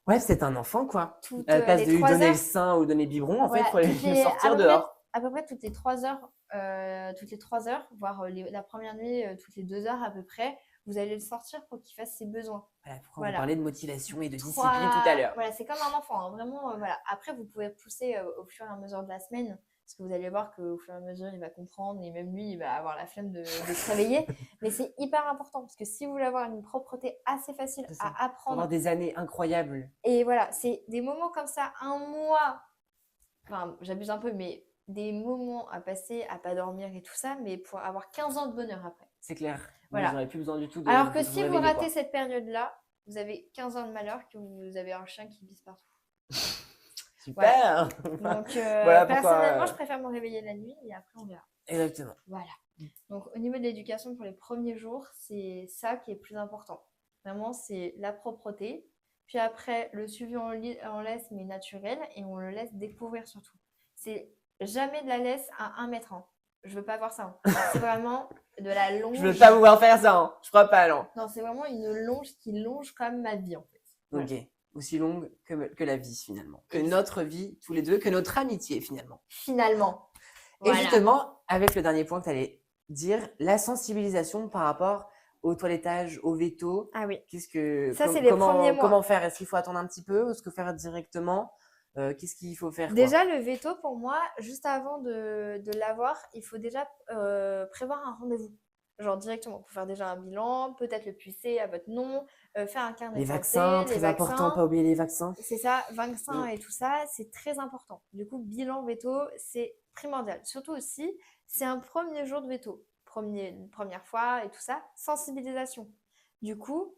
Ouais, c'est un enfant, quoi. Toutes À la place les de lui 3 donner heures. le sein ou donner le biberon, en fait, il faut Voilà, aller le sortir dehors. à peu près toutes les 3 heures, voire la première nuit, toutes les 2 heures à peu près, vous allez le sortir pour qu'il fasse ses besoins. Voilà pourquoi on parlait de motivation et de discipline tout à Trois... l'heure. Voilà, c'est comme un enfant, hein, vraiment, voilà. Après, vous pouvez pousser au fur et à mesure de la semaine, parce que vous allez voir qu'au fur et à mesure, il va comprendre et même lui, il va avoir la flemme de se réveiller. Mais c'est hyper important, parce que si vous voulez avoir une propreté assez facile C'est ça. à Pour apprendre, avoir des années incroyables. et voilà, c'est des moments comme ça, un mois, enfin, j'abuse un peu, mais des moments à passer à pas dormir et tout ça, mais pour avoir 15 ans de bonheur après. C'est clair. Voilà. Vous n'aurez plus besoin du tout de Alors que vous si vous réveiller, ratez quoi. cette période-là, vous avez 15 ans de malheur que vous avez un chien qui pisse partout. Super. Voilà. Donc, voilà personnellement, je préfère me réveiller la nuit et après, on verra. Exactement. Voilà. Donc, au niveau de l'éducation pour les premiers jours, c'est ça qui est plus important. Vraiment, c'est la propreté. Puis après, le suivi en laisse, mais naturel, et on le laisse découvrir surtout. C'est jamais de la laisse à 1 mètre. Hein. Je veux pas voir ça. Hein. C'est vraiment de la longe. Je veux pas vous voir faire ça, hein. Je crois pas, non. Non, c'est vraiment une longe qui longe comme ma vie, en fait. Voilà. Ok. Aussi longue que la vie, finalement. Que notre vie, tous les deux, que notre amitié, finalement. Finalement. Voilà. Et justement, avec le dernier point que tu allais dire, la sensibilisation par rapport au toilettage, au veto. Ah oui. Ça, c'est les premiers mois. Comment faire? Est-ce qu'il faut attendre un petit peu? Est-ce qu'il faut faire directement? Qu'est-ce qu'il faut faire? Déjà, le veto, pour moi, juste avant de l'avoir, il faut déjà prévoir un rendez-vous. Genre directement, pour faire déjà un bilan, peut-être le pucer à votre nom, faire un carnet les de vaccins, santé, très important, pas oublier les vaccins. C'est ça, vaccins et tout ça, c'est très important. Du coup, bilan veto, c'est primordial. Surtout aussi, c'est un premier jour de veto, première fois et tout ça, sensibilisation. Du coup,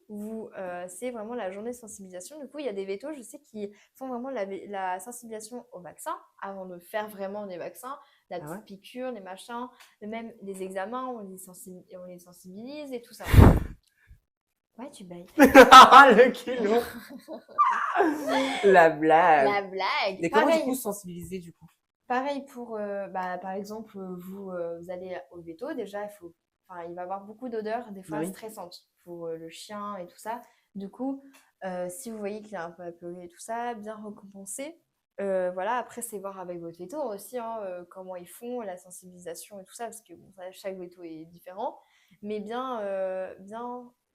c'est vraiment la journée de sensibilisation. Du coup, il y a des vétos, je sais, qui font vraiment la sensibilisation au vaccin avant de faire vraiment des vaccins, la petite piqûre, les machins, même les examens, on les sensibilise et tout ça. Ouais, tu bailles. Le kilo. La blague. La blague. Mais comment du coup sensibiliser du coup? Pareil pour, par exemple, vous allez au veto, déjà, il va y avoir beaucoup d'odeurs, des fois stressantes pour le chien et tout ça. Du coup, si vous voyez qu'il est un peu apeuré et tout ça, bien récompenser. Voilà, après, c'est voir avec votre veto aussi, hein, comment ils font, la sensibilisation et tout ça, parce que bon, ça, chaque veto est différent. Mais bien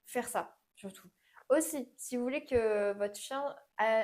faire ça, surtout. Aussi, si vous voulez que votre chien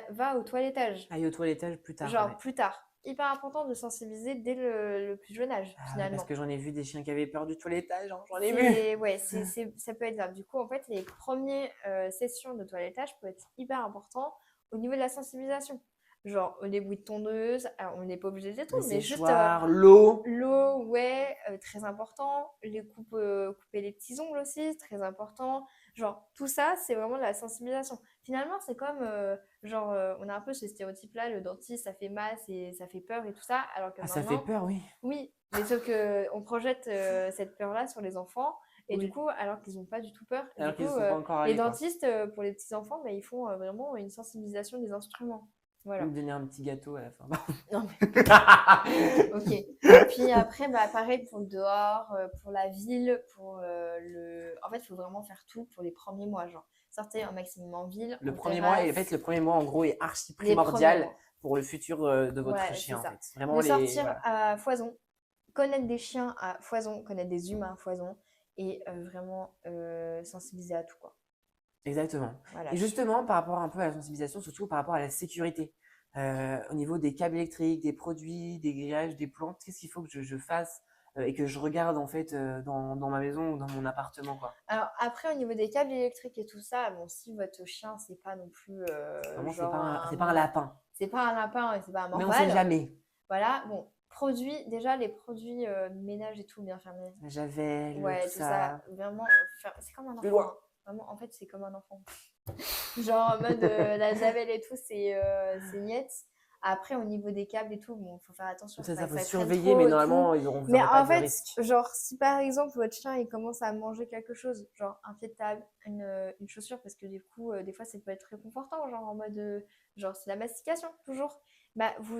va au toilettage, Aille au toilettage plus tard, genre ouais. plus tard, hyper important de sensibiliser dès le plus jeune âge, Ah ouais, parce finalement. que j'en ai vu des chiens qui avaient peur du toilettage, hein, j'en ai vu. Ouais, ça peut être grave. Du coup, en fait, les premières sessions de toilettage peuvent être hyper importants au niveau de la sensibilisation. Genre, les bruits de tondeuse, alors, on n'est pas obligé de tout, Les mais juste séchoirs, l'eau. l'eau, ouais, très important. Couper les petits ongles aussi, très important. Genre, tout ça, c'est vraiment de la sensibilisation. Finalement, c'est comme, on a un peu ce stéréotype-là, le dentiste, ça fait mal, ça fait peur et tout ça, alors que Ah, ça fait maintenant, peur, oui. oui, mais sauf que on projette cette peur-là sur les enfants, et du Oui. coup, alors qu'ils n'ont pas du tout peur. Et du Alors coup, qu'ils ne sont pas encore les allés, quoi. dentistes, pour les petits enfants, bah, ils font vraiment une sensibilisation des instruments. Ils Voilà. me donnaient un petit gâteau à la fin. Non, mais ok. Et puis après, bah, pareil pour le dehors, pour la ville, En fait, il faut vraiment faire tout pour les premiers mois, genre. Sortez un maximum en ville, Le en premier mois, et en fait, terrasse, le premier mois, en gros, est archi les premiers primordial mois. pour le futur de votre Ouais, c'est chien, en ça. fait. Vraiment, De les. sortir Voilà. à foison, connaître des chiens à foison, connaître des humains à foison et vraiment sensibiliser à tout, quoi. Exactement. Voilà. Et justement, par rapport un peu à la sensibilisation, surtout par rapport à la sécurité, au niveau des câbles électriques, des produits, des grillages, des plantes, qu'est-ce qu'il faut que je fasse et que je regarde, en fait, dans ma maison ou dans mon appartement, quoi. Alors après, au niveau des câbles électriques et tout ça, bon, si votre chien, c'est pas non plus Vraiment, genre c'est pas un lapin. c'est pas un lapin et c'est pas un Mais on sait morval, jamais. voilà. Bon, déjà les produits de ménage et tout bien fermés. La javel, tout Ouais, tout ça, ça. vraiment, c'est comme un Plus enfant, loin. hein. Vraiment, en fait, c'est comme un enfant. Genre en mode la javel et tout, c'est niet. Après, au niveau des câbles et tout, bon, faut faire attention, faut C'est pas ça, que faut ça traîne surveiller, mais trop et tout. normalement, vous Mais n'aurez pas en de fait, risque. genre, si par exemple votre chien il commence à manger quelque chose, genre un pied de table, une chaussure, parce que du coup, des fois, ça peut être réconfortant, genre en mode, genre c'est la mastication, toujours. Bah, vous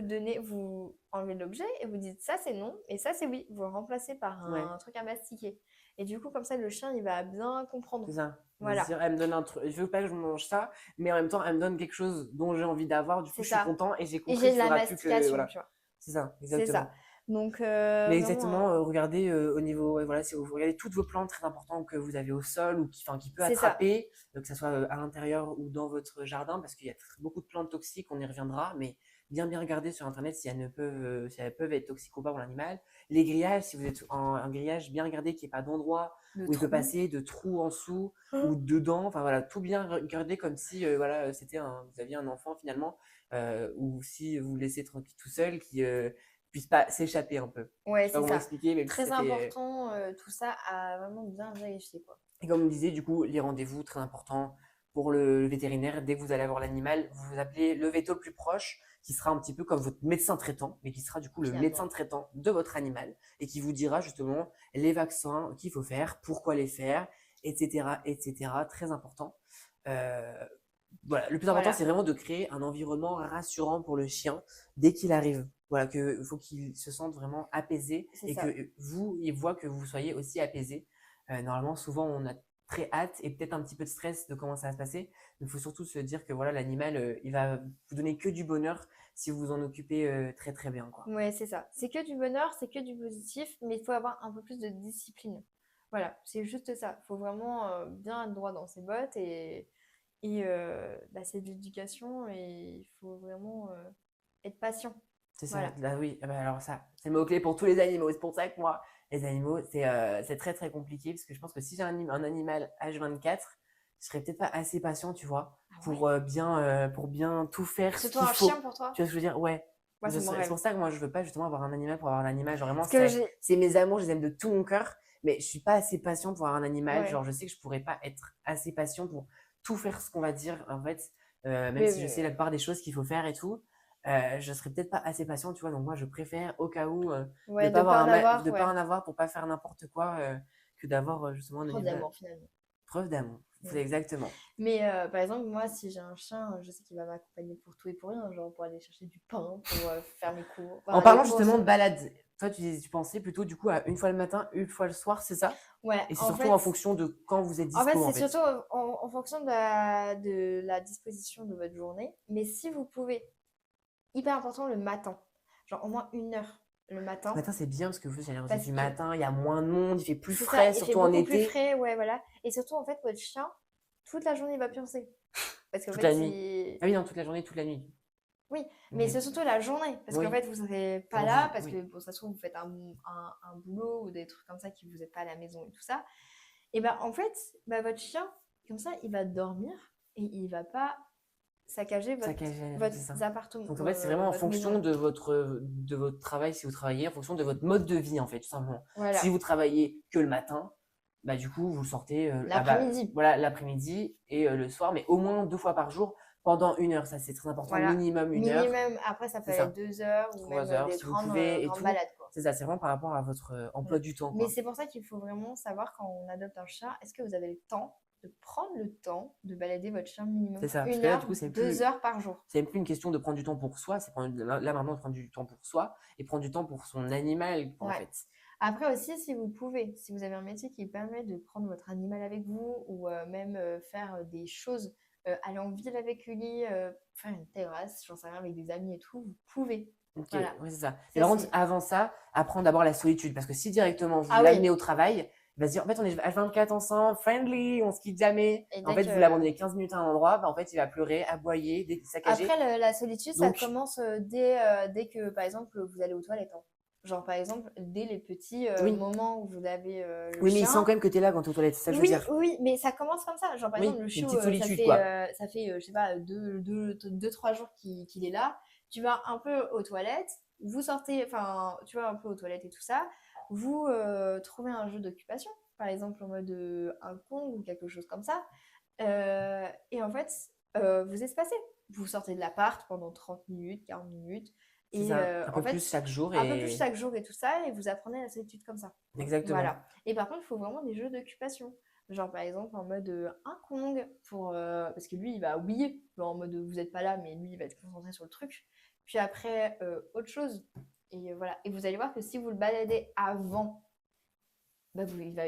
enlevez l'objet et vous dites ça c'est non et ça c'est oui. Vous le remplacez par Ouais, un truc à mastiquer. Et du coup, comme ça, le chien il va bien c'est comprendre. ça. De se Voilà, dire, elle me donne un truc, je veux pas que je mange ça, mais en même temps, elle me donne quelque chose dont j'ai envie d'avoir, du coup, c'est je suis ça. content et j'ai Et compris j'ai qu'il de la faudra plus que. mastication, Voilà. tu vois. C'est ça, C'est ça. exactement. Donc, Mais vraiment, exactement, regardez au niveau, ouais, voilà, si vous regardez toutes vos plantes très importantes que vous avez au sol ou qui peut c'est ça. attraper, que ce soit à l'intérieur ou dans votre jardin, parce qu'il y a beaucoup de plantes toxiques, on y reviendra, mais bien regarder sur internet si elles peuvent être toxiques ou pas pour l'animal. Les grillages, si vous êtes en un grillage, bien regarder qu'il n'y ait pas d'endroit Le où il peut trou. passer, de trous en dessous ou Oh. dedans, enfin voilà, tout bien regarder comme si voilà, vous aviez un enfant finalement, ou si vous le laissez tranquille tout seul, qui puisse pas s'échapper un peu. Je Ouais, sais pas c'est comment ça. expliquer, même si Très ça fait. important, tout ça à vraiment bien vérifier, quoi. Et comme on disait, du coup, les rendez-vous, très important pour le vétérinaire. Dès que vous allez avoir l'animal, vous appelez le véto le plus proche, qui sera un petit peu comme votre médecin traitant, mais qui sera du coup le médecin Finalement. traitant de votre animal et qui vous dira justement les vaccins qu'il faut faire, pourquoi les faire, etc., etc. Très important. Euh, voilà, le plus important, Voilà, c'est vraiment de créer un environnement rassurant pour le chien dès qu'il arrive. Voilà, que faut qu'il se sente vraiment apaisé c'est et ça. que vous, il voit que vous soyez aussi apaisé. Normalement, souvent, on a très hâte et peut-être un petit peu de stress de comment ça va se passer. Mais il faut surtout se dire que voilà, l'animal, il va vous donner que du bonheur si vous vous en occupez très bien, quoi. Ouais, c'est ça. C'est que du bonheur, c'est que du positif, mais il faut avoir un peu plus de discipline. Voilà, c'est juste ça. Il faut vraiment bien être droit dans ses bottes et bah, c'est de l'éducation et il faut vraiment être patient. C'est ça, Voilà. là oui, ah bah alors ça, c'est le mot-clé pour tous les animaux. C'est pour ça que moi, les animaux, c'est très compliqué parce que je pense que si j'ai un animal H24, je serais peut-être pas assez patient, tu vois, Ah ouais? pour bien tout faire ce Surtout qu'il un chien faut. pour toi? Tu vois ce que je veux dire? Ouais. Moi, c'est mon C'est rêve. pour ça que moi, je veux pas justement avoir un animal pour avoir un animal. Genre vraiment, Parce que j'ai. c'est mes amours, je les aime de tout mon cœur, mais je suis pas assez patient pour avoir un animal. Genre, Ouais. je sais que je pourrais pas être assez patient pour tout faire ce qu'on va dire, en fait, même Mais, si je sais la plupart des choses qu'il faut faire et tout. Je serais peut-être pas assez patient, tu vois. Donc moi, je préfère au cas où ouais, de pas en avoir, de pas ouais. en avoir pour pas faire n'importe quoi que d'avoir justement un Trop animal. d'amour finalement. Preuve d'amour. C'est Mm. exactement. Mais par exemple, moi, si j'ai un chien, je sais qu'il va m'accompagner pour tout et pour rien, genre pour aller chercher du pain, pour faire mes cours, En enfin, les parlant courses. justement de balade, toi, tu pensais plutôt du coup à une fois le matin, une fois le soir, c'est ça? Ouais, Et c'est surtout en fonction de quand vous êtes dispo, en c'est fait. surtout en fonction de la disposition de votre journée. Mais si vous pouvez hyper important le matin. Genre au moins 1 heure le Le matin. matin, c'est bien parce que vous, c'est Parce du que matin, il y a moins de monde, il fait plus c'est ça, frais, il fait surtout en beaucoup plus été, frais, ouais, voilà. Et surtout, en fait, votre chien, toute la journée, il va pioncer. Parce qu'en toute fait, la nuit. Ah oui, non, toute la journée, toute la nuit. oui, mais c'est Ok. surtout la journée. Parce qu'en Oui. fait, vous serez pas Comment là, vous... parce Oui. que, bon, ça se trouve, vous faites un boulot ou des trucs comme ça qui vous n'êtes pas à la maison et tout ça. Et ben, en fait, bah, votre chien, comme ça, il va dormir et il va pas saccager Saccagé, votre c'est ça. appartement, Donc en fait, c'est vraiment en votre fonction maison. de votre travail, si vous travaillez, en fonction de votre mode de vie, en fait, tout simplement. Si Voilà, vous travaillez que le matin, bah du coup, vous sortez l'après-midi. voilà, l'après-midi et le soir, mais au moins 2 fois par jour pendant 1 heure. Ça, c'est très important, Voilà, minimum 1 heure. minimum. Après, ça peut C'est aller ça. 2 heures ou même 3 heures, des si vous grandes, pouvez et grandes tout. balades, quoi. C'est ça, c'est vraiment par rapport à votre emploi Voilà. du temps, Mais quoi. c'est pour ça qu'il faut vraiment savoir quand on adopte un chien, est-ce que vous avez le temps de prendre le temps de balader votre chien C'est minimum ça. Parce une que là, du heure, coup, 2 heures par jour. c'est même plus une question de prendre du temps pour soi, c'est prendre, là maintenant de prendre du temps pour soi et prendre du temps pour son animal, en Ouais. fait. Après aussi, si vous pouvez, si vous avez un métier qui permet de prendre votre animal avec vous ou même faire des choses, aller en ville avec lui, faire une terrasse, j'en sais rien, avec des amis et tout, vous pouvez. Ok, Voilà. oui, c'est ça. Mais Ça, par contre, c'est... avant ça, apprendre d'abord la solitude. Parce que si directement vous Ah oui, l'amenez au travail, il va se dire, en fait, on est H24 ensemble, friendly, on se quitte jamais. et En dès fait, vous que... l'abandonnez 15 minutes à un endroit, bah, en fait, il va pleurer, aboyer, saccager. Après, la solitude, ça Donc, commence dès que, par exemple, vous allez aux toilettes, hein. Genre, par exemple, dès les petits oui, moments où vous avez le oui, mais il sent quand chien. même que tu es là quand tu es aux toilettes, c'est ça que je veux Oui, dire. oui, mais ça commence comme ça. Genre, par exemple, Oui, le une chiot, petite solitude, quoi. ça fait je sais pas, 3 jours qu'il est là. Tu vas un peu aux toilettes, vous sortez, enfin, tu vas un peu aux toilettes et tout ça. Vous trouvez un jeu d'occupation, par exemple en mode un Kong ou quelque chose comme ça. Et en fait, vous espacez. Vous sortez de l'appart pendant 30 minutes, 40 minutes. C'est Et ça. Un en peu fait, plus chaque jour un peu plus et. chaque jour et tout ça. Et vous apprenez la solitude comme ça. Exactement. Voilà. Et par contre, il faut vraiment des jeux d'occupation. Genre par exemple en mode un Kong pour parce que lui il va oublier genre, en mode vous n'êtes pas là mais lui il va être concentré sur le truc. Puis après autre chose et voilà et vous allez voir que si vous le baladez avant bah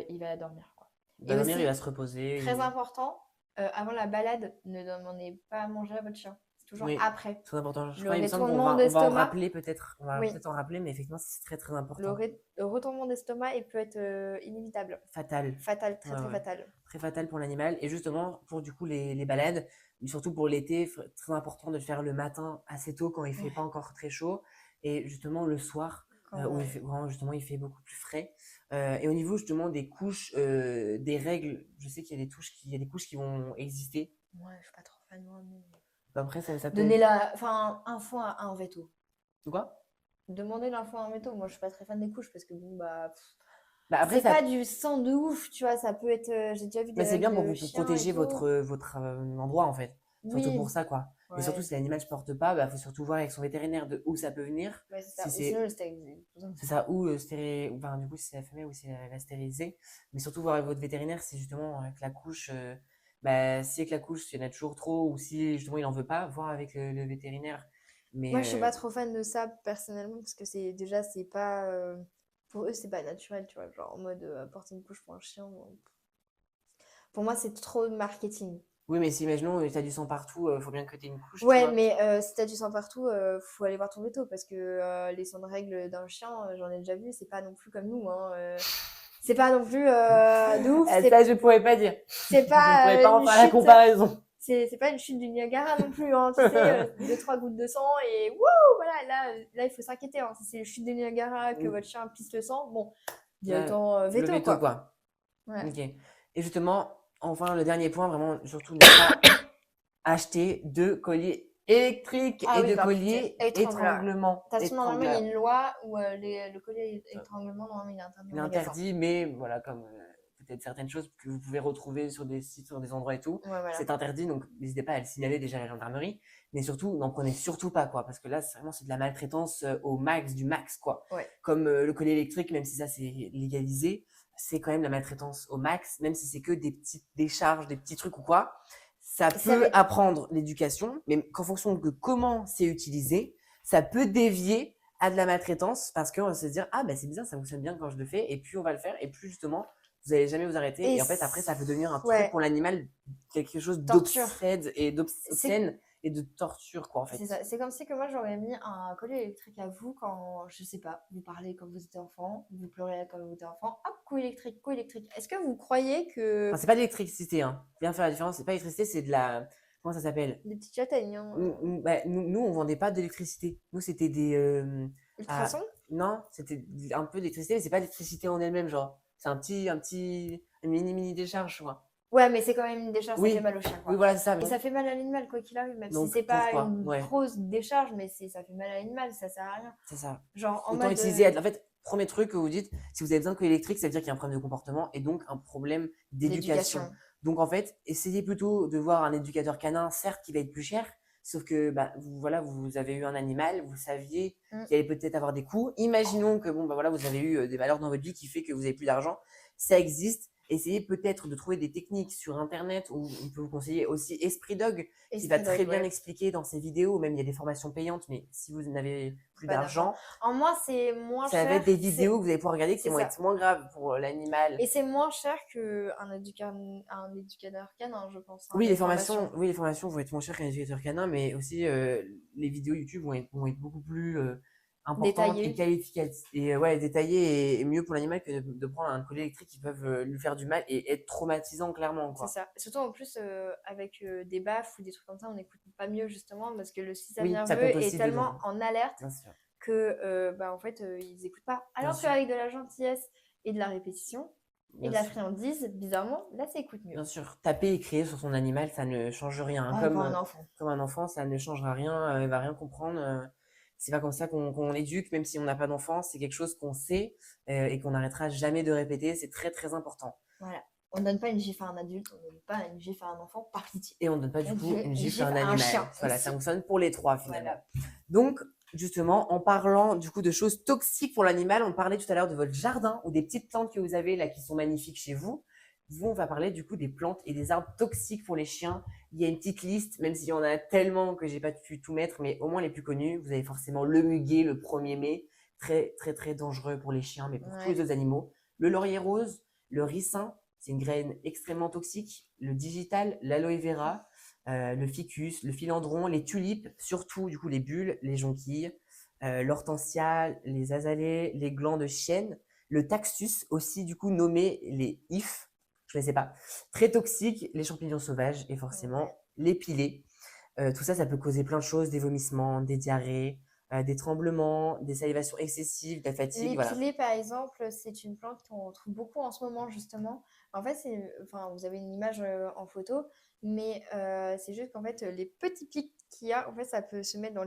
il va dormir quoi. Il va Et dormir, il va aussi se reposer. très important avant la balade ne demandez pas à manger à votre chien. C'est toujours Oui, après. très important. Je Le crois, il me semble qu'on retournement on va en d'estomac, rappeler peut-être. On va oui, peut-être en rappeler, mais effectivement, c'est très, très le, important. le retournement d'estomac il peut être inévitable. Fatal. Fatal, très Ouais, très ouais. fatal. Très fatal pour l'animal. Et justement, pour du coup les balades, mais surtout pour l'été, très important de le faire le matin assez tôt quand il fait pas Ouais, encore très chaud. Et justement le soir, où quand... quand justement il fait beaucoup plus frais. Et au niveau justement des couches, des règles, je sais qu'il y a il y a des couches qui vont exister. Ouais, je suis pas trop fan moi, mais... Après, ça peut Donner être. la... Enfin, info à un veto. Ou quoi? Demander l'info à un veto. Moi, je suis pas très fan des couches parce que bon, bah... Bah après, C'est pas du sang de ouf, tu vois. Ça peut être... J'ai déjà vu mais des c'est bien règles pour de vous pour chiens et protéger tout. votre endroit en fait. Surtout pour Oui, ça quoi. Mais surtout ouais. si l'animal ne porte pas, bah faut surtout voir avec son vétérinaire de où ça peut venir. Ouais, c'est Si ça. Ou sinon, c'est le stériliser. c'est ça ou enfin du coup si c'est la femelle ou si elle va stériliser. Mais surtout voir avec votre vétérinaire si justement avec la couche, bah si avec la couche il y en a toujours trop ou si justement il en veut pas, voir avec le vétérinaire. Mais Moi, je suis pas trop fan de ça, personnellement, parce que c'est... Déjà, c'est pas... Pour eux, c'est pas naturel, tu vois. Genre, en mode, porter une couche pour un chien. Pour moi, c'est trop de marketing. oui mais si imaginons tu as du sang partout, faut bien que tu aies une couche, tu Ouais, vois. mais si t'as du sang partout, faut aller voir ton veto parce que les sangs de règles d'un chien, j'en ai déjà vu, c'est pas non plus comme nous, hein. C'est pas non plus de ouf, Ça je pourrais pas dire. c'est Je pas pourrais pas en une faire la chute, comparaison. c'est pas une chute du Niagara non plus, hein. Tu sais, 2-3 gouttes de sang et wouh, voilà, là il faut s'inquiéter, hein. Si c'est une chute du Niagara, que votre chien pisse le sang, bon, Là, directement le veto veto, quoi. quoi. Ouais. Ok. Et justement, enfin, le dernier point, vraiment, surtout ne pas acheter de collier électrique Ah et oui, de bah putain, collier étrangleur. étranglement. De toute façon, normalement, il y a Étrangleur. une loi où le collier étranglement, normalement, il est interdit Il en est magasin. interdit, mais voilà, comme peut-être certaines choses que vous pouvez retrouver sur des sites, sur des endroits et tout, Ouais, voilà. c'est interdit, donc n'hésitez pas à le signaler déjà à la gendarmerie. Mais surtout, n'en prenez surtout pas, quoi, parce que là, c'est de la maltraitance au max du max, quoi. Ouais. Comme le collier électrique, même si ça c'est légalisé, c'est quand même la maltraitance au max, même si c'est que des petites décharges, des petits trucs ou quoi. Ça Ça peut m'est... apprendre l'éducation, mais qu'en fonction de comment c'est utilisé, ça peut dévier à de la maltraitance parce qu'on va se dire ah ben c'est bizarre, ça fonctionne bien quand je le fais, et plus on va le faire et plus justement vous allez jamais vous arrêter, Et et en fait après ça peut devenir un truc ouais, pour l'animal, quelque chose torture. d'obscène et C'est d'obscène, et de torture, quoi, en fait. C'est ça. C'est comme si que moi j'aurais mis un collier électrique à vous quand, je sais pas, vous parlez quand vous étiez enfant, vous pleurez quand vous étiez enfant, hop, coup électrique, coup électrique. Est-ce que vous croyez que Enfin, c'est pas de l'électricité, hein. Bien faire la différence, c'est pas l'électricité, c'est de la. Comment ça s'appelle? des petites châtaignes, hein, Bah, nous, on vendait pas d'électricité. Nous, c'était des. Ah, ultrasons? non, c'était un peu d'électricité, mais c'est pas d'électricité en elle-même, genre. C'est une mini décharge, je crois. Ouais, mais c'est quand même une décharge, ça fait Oui, mal au chien, oui, quoi. voilà, c'est ça. Et ça fait mal à l'animal, quoi qu'il arrive, même si Donc, c'est pas pourquoi? une Ouais, grosse décharge, mais ça fait mal à l'animal, ça sert à rien. c'est ça. Genre en Autant mode utiliser. En fait, premier truc que vous dites, si vous avez besoin de colis électrique, ça veut dire qu'il y a un problème de comportement et donc un problème d'éducation. d'éducation. Donc, en fait, essayez plutôt de voir un éducateur canin, certes, qui va être plus cher, sauf que bah, voilà, vous avez eu un animal, vous saviez Mm. qu'il allait peut-être avoir des coûts. Imaginons que bon, bah, voilà, vous avez eu des malheurs dans votre vie qui fait que vous n'avez plus d'argent. Ça existe. Essayez peut-être de trouver des techniques sur Internet ou on peut vous conseiller aussi Esprit Dog qui va Esprit très dog, bien ouais. expliquer dans ses vidéos. Même il y a des formations payantes, mais si vous n'avez plus Pas d'argent. d'argent, En moins, c'est moins ça va cher. être des vidéos que vous allez pouvoir regarder qui C'est vont ça. être moins graves pour l'animal. Et c'est moins cher qu'un un éducateur canin, je pense, hein, Oui, les formations. les formations vont être moins chères qu'un éducateur canin, mais aussi les vidéos YouTube vont être beaucoup plus importantes et, Détaillé. ouais, détaillées et mieux pour l'animal que de prendre un collier électrique qui peuvent lui faire du mal et être traumatisant clairement, C'est quoi. ça. Surtout en plus, avec des baffes ou des trucs comme ça, on n'écoute pas mieux justement parce que le système Oui, ça nerveux compte est aussi tellement dedans, en alerte bien sûr. que bah, en fait, ils n'écoutent pas. Bien Alors sûr, qu'avec de la gentillesse et de la répétition et bien de la sûr. friandise, bizarrement, là, ça écoute mieux. Bien sûr, taper et crier sur son animal, ça ne change rien, hein. Ah, comme un enfant. Comme un enfant, ça ne changera rien, il va rien comprendre. C'est pas comme ça qu'on éduque, même si on n'a pas d'enfant, c'est quelque chose qu'on sait et qu'on n'arrêtera jamais de répéter. C'est très très important. Voilà. On ne donne pas une gifle à un adulte, on ne donne pas une gifle à un enfant par pitié. Et on ne donne pas du On coup dit une une gifle à gifle un à un animal. chien Voilà, ça aussi. fonctionne pour les trois finalement. Voilà. Donc, justement, en parlant du coup de choses toxiques pour l'animal, on parlait tout à l'heure de votre jardin ou des petites plantes que vous avez là qui sont magnifiques chez vous. Vous, on va parler du coup des plantes et des arbres toxiques pour les chiens. Il y a une petite liste, même s'il y en a tellement que j'ai pas pu tout mettre, mais au moins les plus connus. Vous avez forcément le muguet, le 1er mai, très très très dangereux pour les chiens, mais pour tous Ouais, les autres animaux. Le laurier rose, le ricin, c'est une graine extrêmement toxique. Le digital, l'aloe vera, le ficus, le philandron, les tulipes, surtout du coup les bulles, les jonquilles, l'hortensia, les azalées, les glands de chêne, le taxus aussi du coup nommé les ifs, je ne sais pas, très toxiques, les champignons sauvages et ouais. forcément les pilets. Tout ça, ça peut causer plein de choses, des vomissements, des diarrhées, des tremblements, des salivations excessives, de la fatigue, Les voilà. pilets, par exemple, c'est une plante qu'on trouve beaucoup en ce moment, justement. En fait, enfin, vous avez une image en photo, mais c'est juste qu'en fait, les petits pics qu'il y a, en fait, ça peut se mettre dans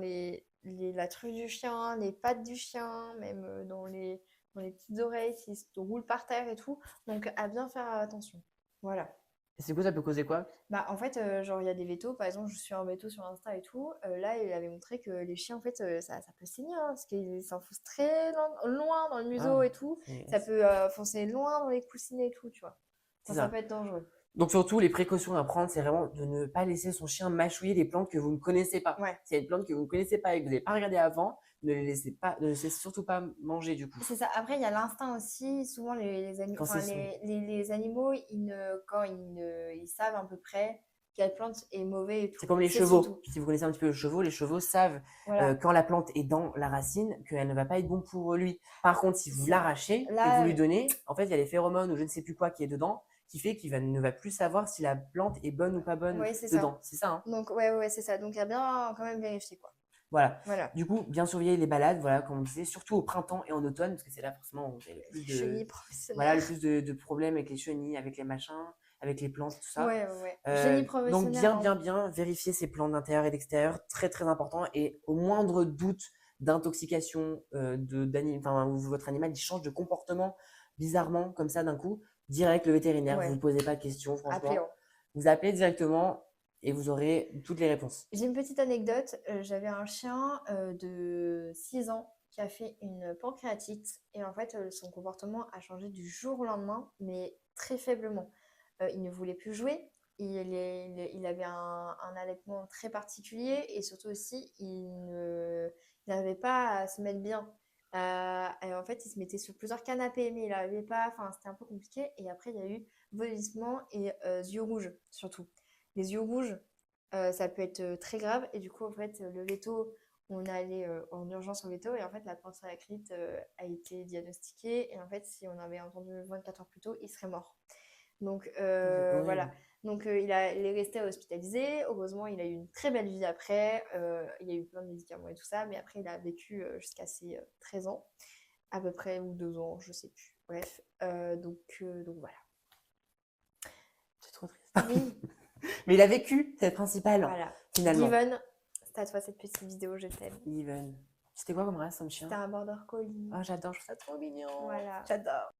la truffe du chien, les pattes du chien, même dans les petites oreilles, s'ils se roulent par terre et tout. Donc, à bien faire attention. Voilà. Et c'est quoi, ça peut causer quoi? Bah, en fait, genre, il y a des vétos, par exemple, je suis un véto sur Insta et tout. Là, il avait montré que les chiens, en fait, ça peut saigner, hein, parce qu'ils s'enfoncent très loin dans le museau Ah, et tout. Ça peut foncer loin dans les coussinets et tout, tu vois. c'est Enfin, ça ça. peut être dangereux. Donc surtout, les précautions à prendre, c'est vraiment de ne pas laisser son chien mâchouiller des plantes que vous ne connaissez pas. Ouais. S'il y a une plante que vous ne connaissez pas et que vous n'avez pas regardé avant, ne laissez surtout pas manger du coup. C'est ça. Après, il y a l'instinct aussi. Souvent, Quand c'est son... les animaux, quand ils savent à peu près quelle plante est mauvaise et C'est tout. comme les C'est chevaux. surtout. Si vous connaissez un petit peu les chevaux savent Voilà. quand la plante est dans la racine, qu'elle ne va pas être bon pour lui. Par contre, si vous l'arrachez et que vous Là, lui donnez, en fait, il y a les phéromones ou je ne sais plus quoi qui est dedans, qui fait qu'il ne va plus savoir si la plante est bonne ou pas bonne ouais, c'est ça. dedans. C'est ça, hein? Donc, ouais, c'est ça. Donc, il y a bien quand même vérifier, quoi. Voilà. Voilà. Du coup, bien surveiller les balades, voilà, comme on disait, surtout au printemps et en automne, parce que c'est là forcément où il y a le plus Chenilles de, voilà, le professionnelles. plus de problèmes avec les chenilles, avec les machins, avec les plantes, tout ça. Ouais. Génie Donc professionnel, bien, hein. bien, bien vérifier ces plantes d'intérieur et d'extérieur, très, très important. Et au moindre doute d'intoxication, enfin, où votre animal il change de comportement bizarrement, comme ça d'un coup, direct le vétérinaire, vous ne Ouais, posez pas de questions, franchement. appelez-en. Vous appelez directement et vous aurez toutes les réponses. J'ai une petite anecdote. J'avais un chien de 6 ans qui a fait une pancréatite et en fait, son comportement a changé du jour au lendemain, mais très faiblement. Il ne voulait plus jouer. Il avait un allaitement très particulier et surtout aussi, il n'arrivait pas à se mettre bien. Et en fait, il se mettait sur plusieurs canapés, mais il n'arrivait pas. Enfin, c'était un peu compliqué. Et après, il y a eu vomissement et yeux rouges, surtout. Les yeux rouges, ça peut être très grave. Et du coup, en fait, le veto, on est allé en urgence au veto. Et en fait, la pancréatite a été diagnostiquée. Et en fait, si on avait entendu 24 heures plus tôt, il serait mort. Donc C'est voilà. horrible. Donc il est resté hospitalisé. Heureusement, il a eu une très belle vie après. Il a eu plein de médicaments et tout ça. Mais après, il a vécu jusqu'à ses 13 ans, à peu près, ou 2 ans, je sais plus. Bref, donc voilà. C'est trop triste. Oui, Mais il a vécu, c'est le principal, voilà. finalement. Given, c'est à toi cette petite vidéo, je t'aime. Even. C'était quoi comme race, comme C'était chien? un border collie. Oh, j'adore, je trouve ça trop mignon. Voilà. J'adore.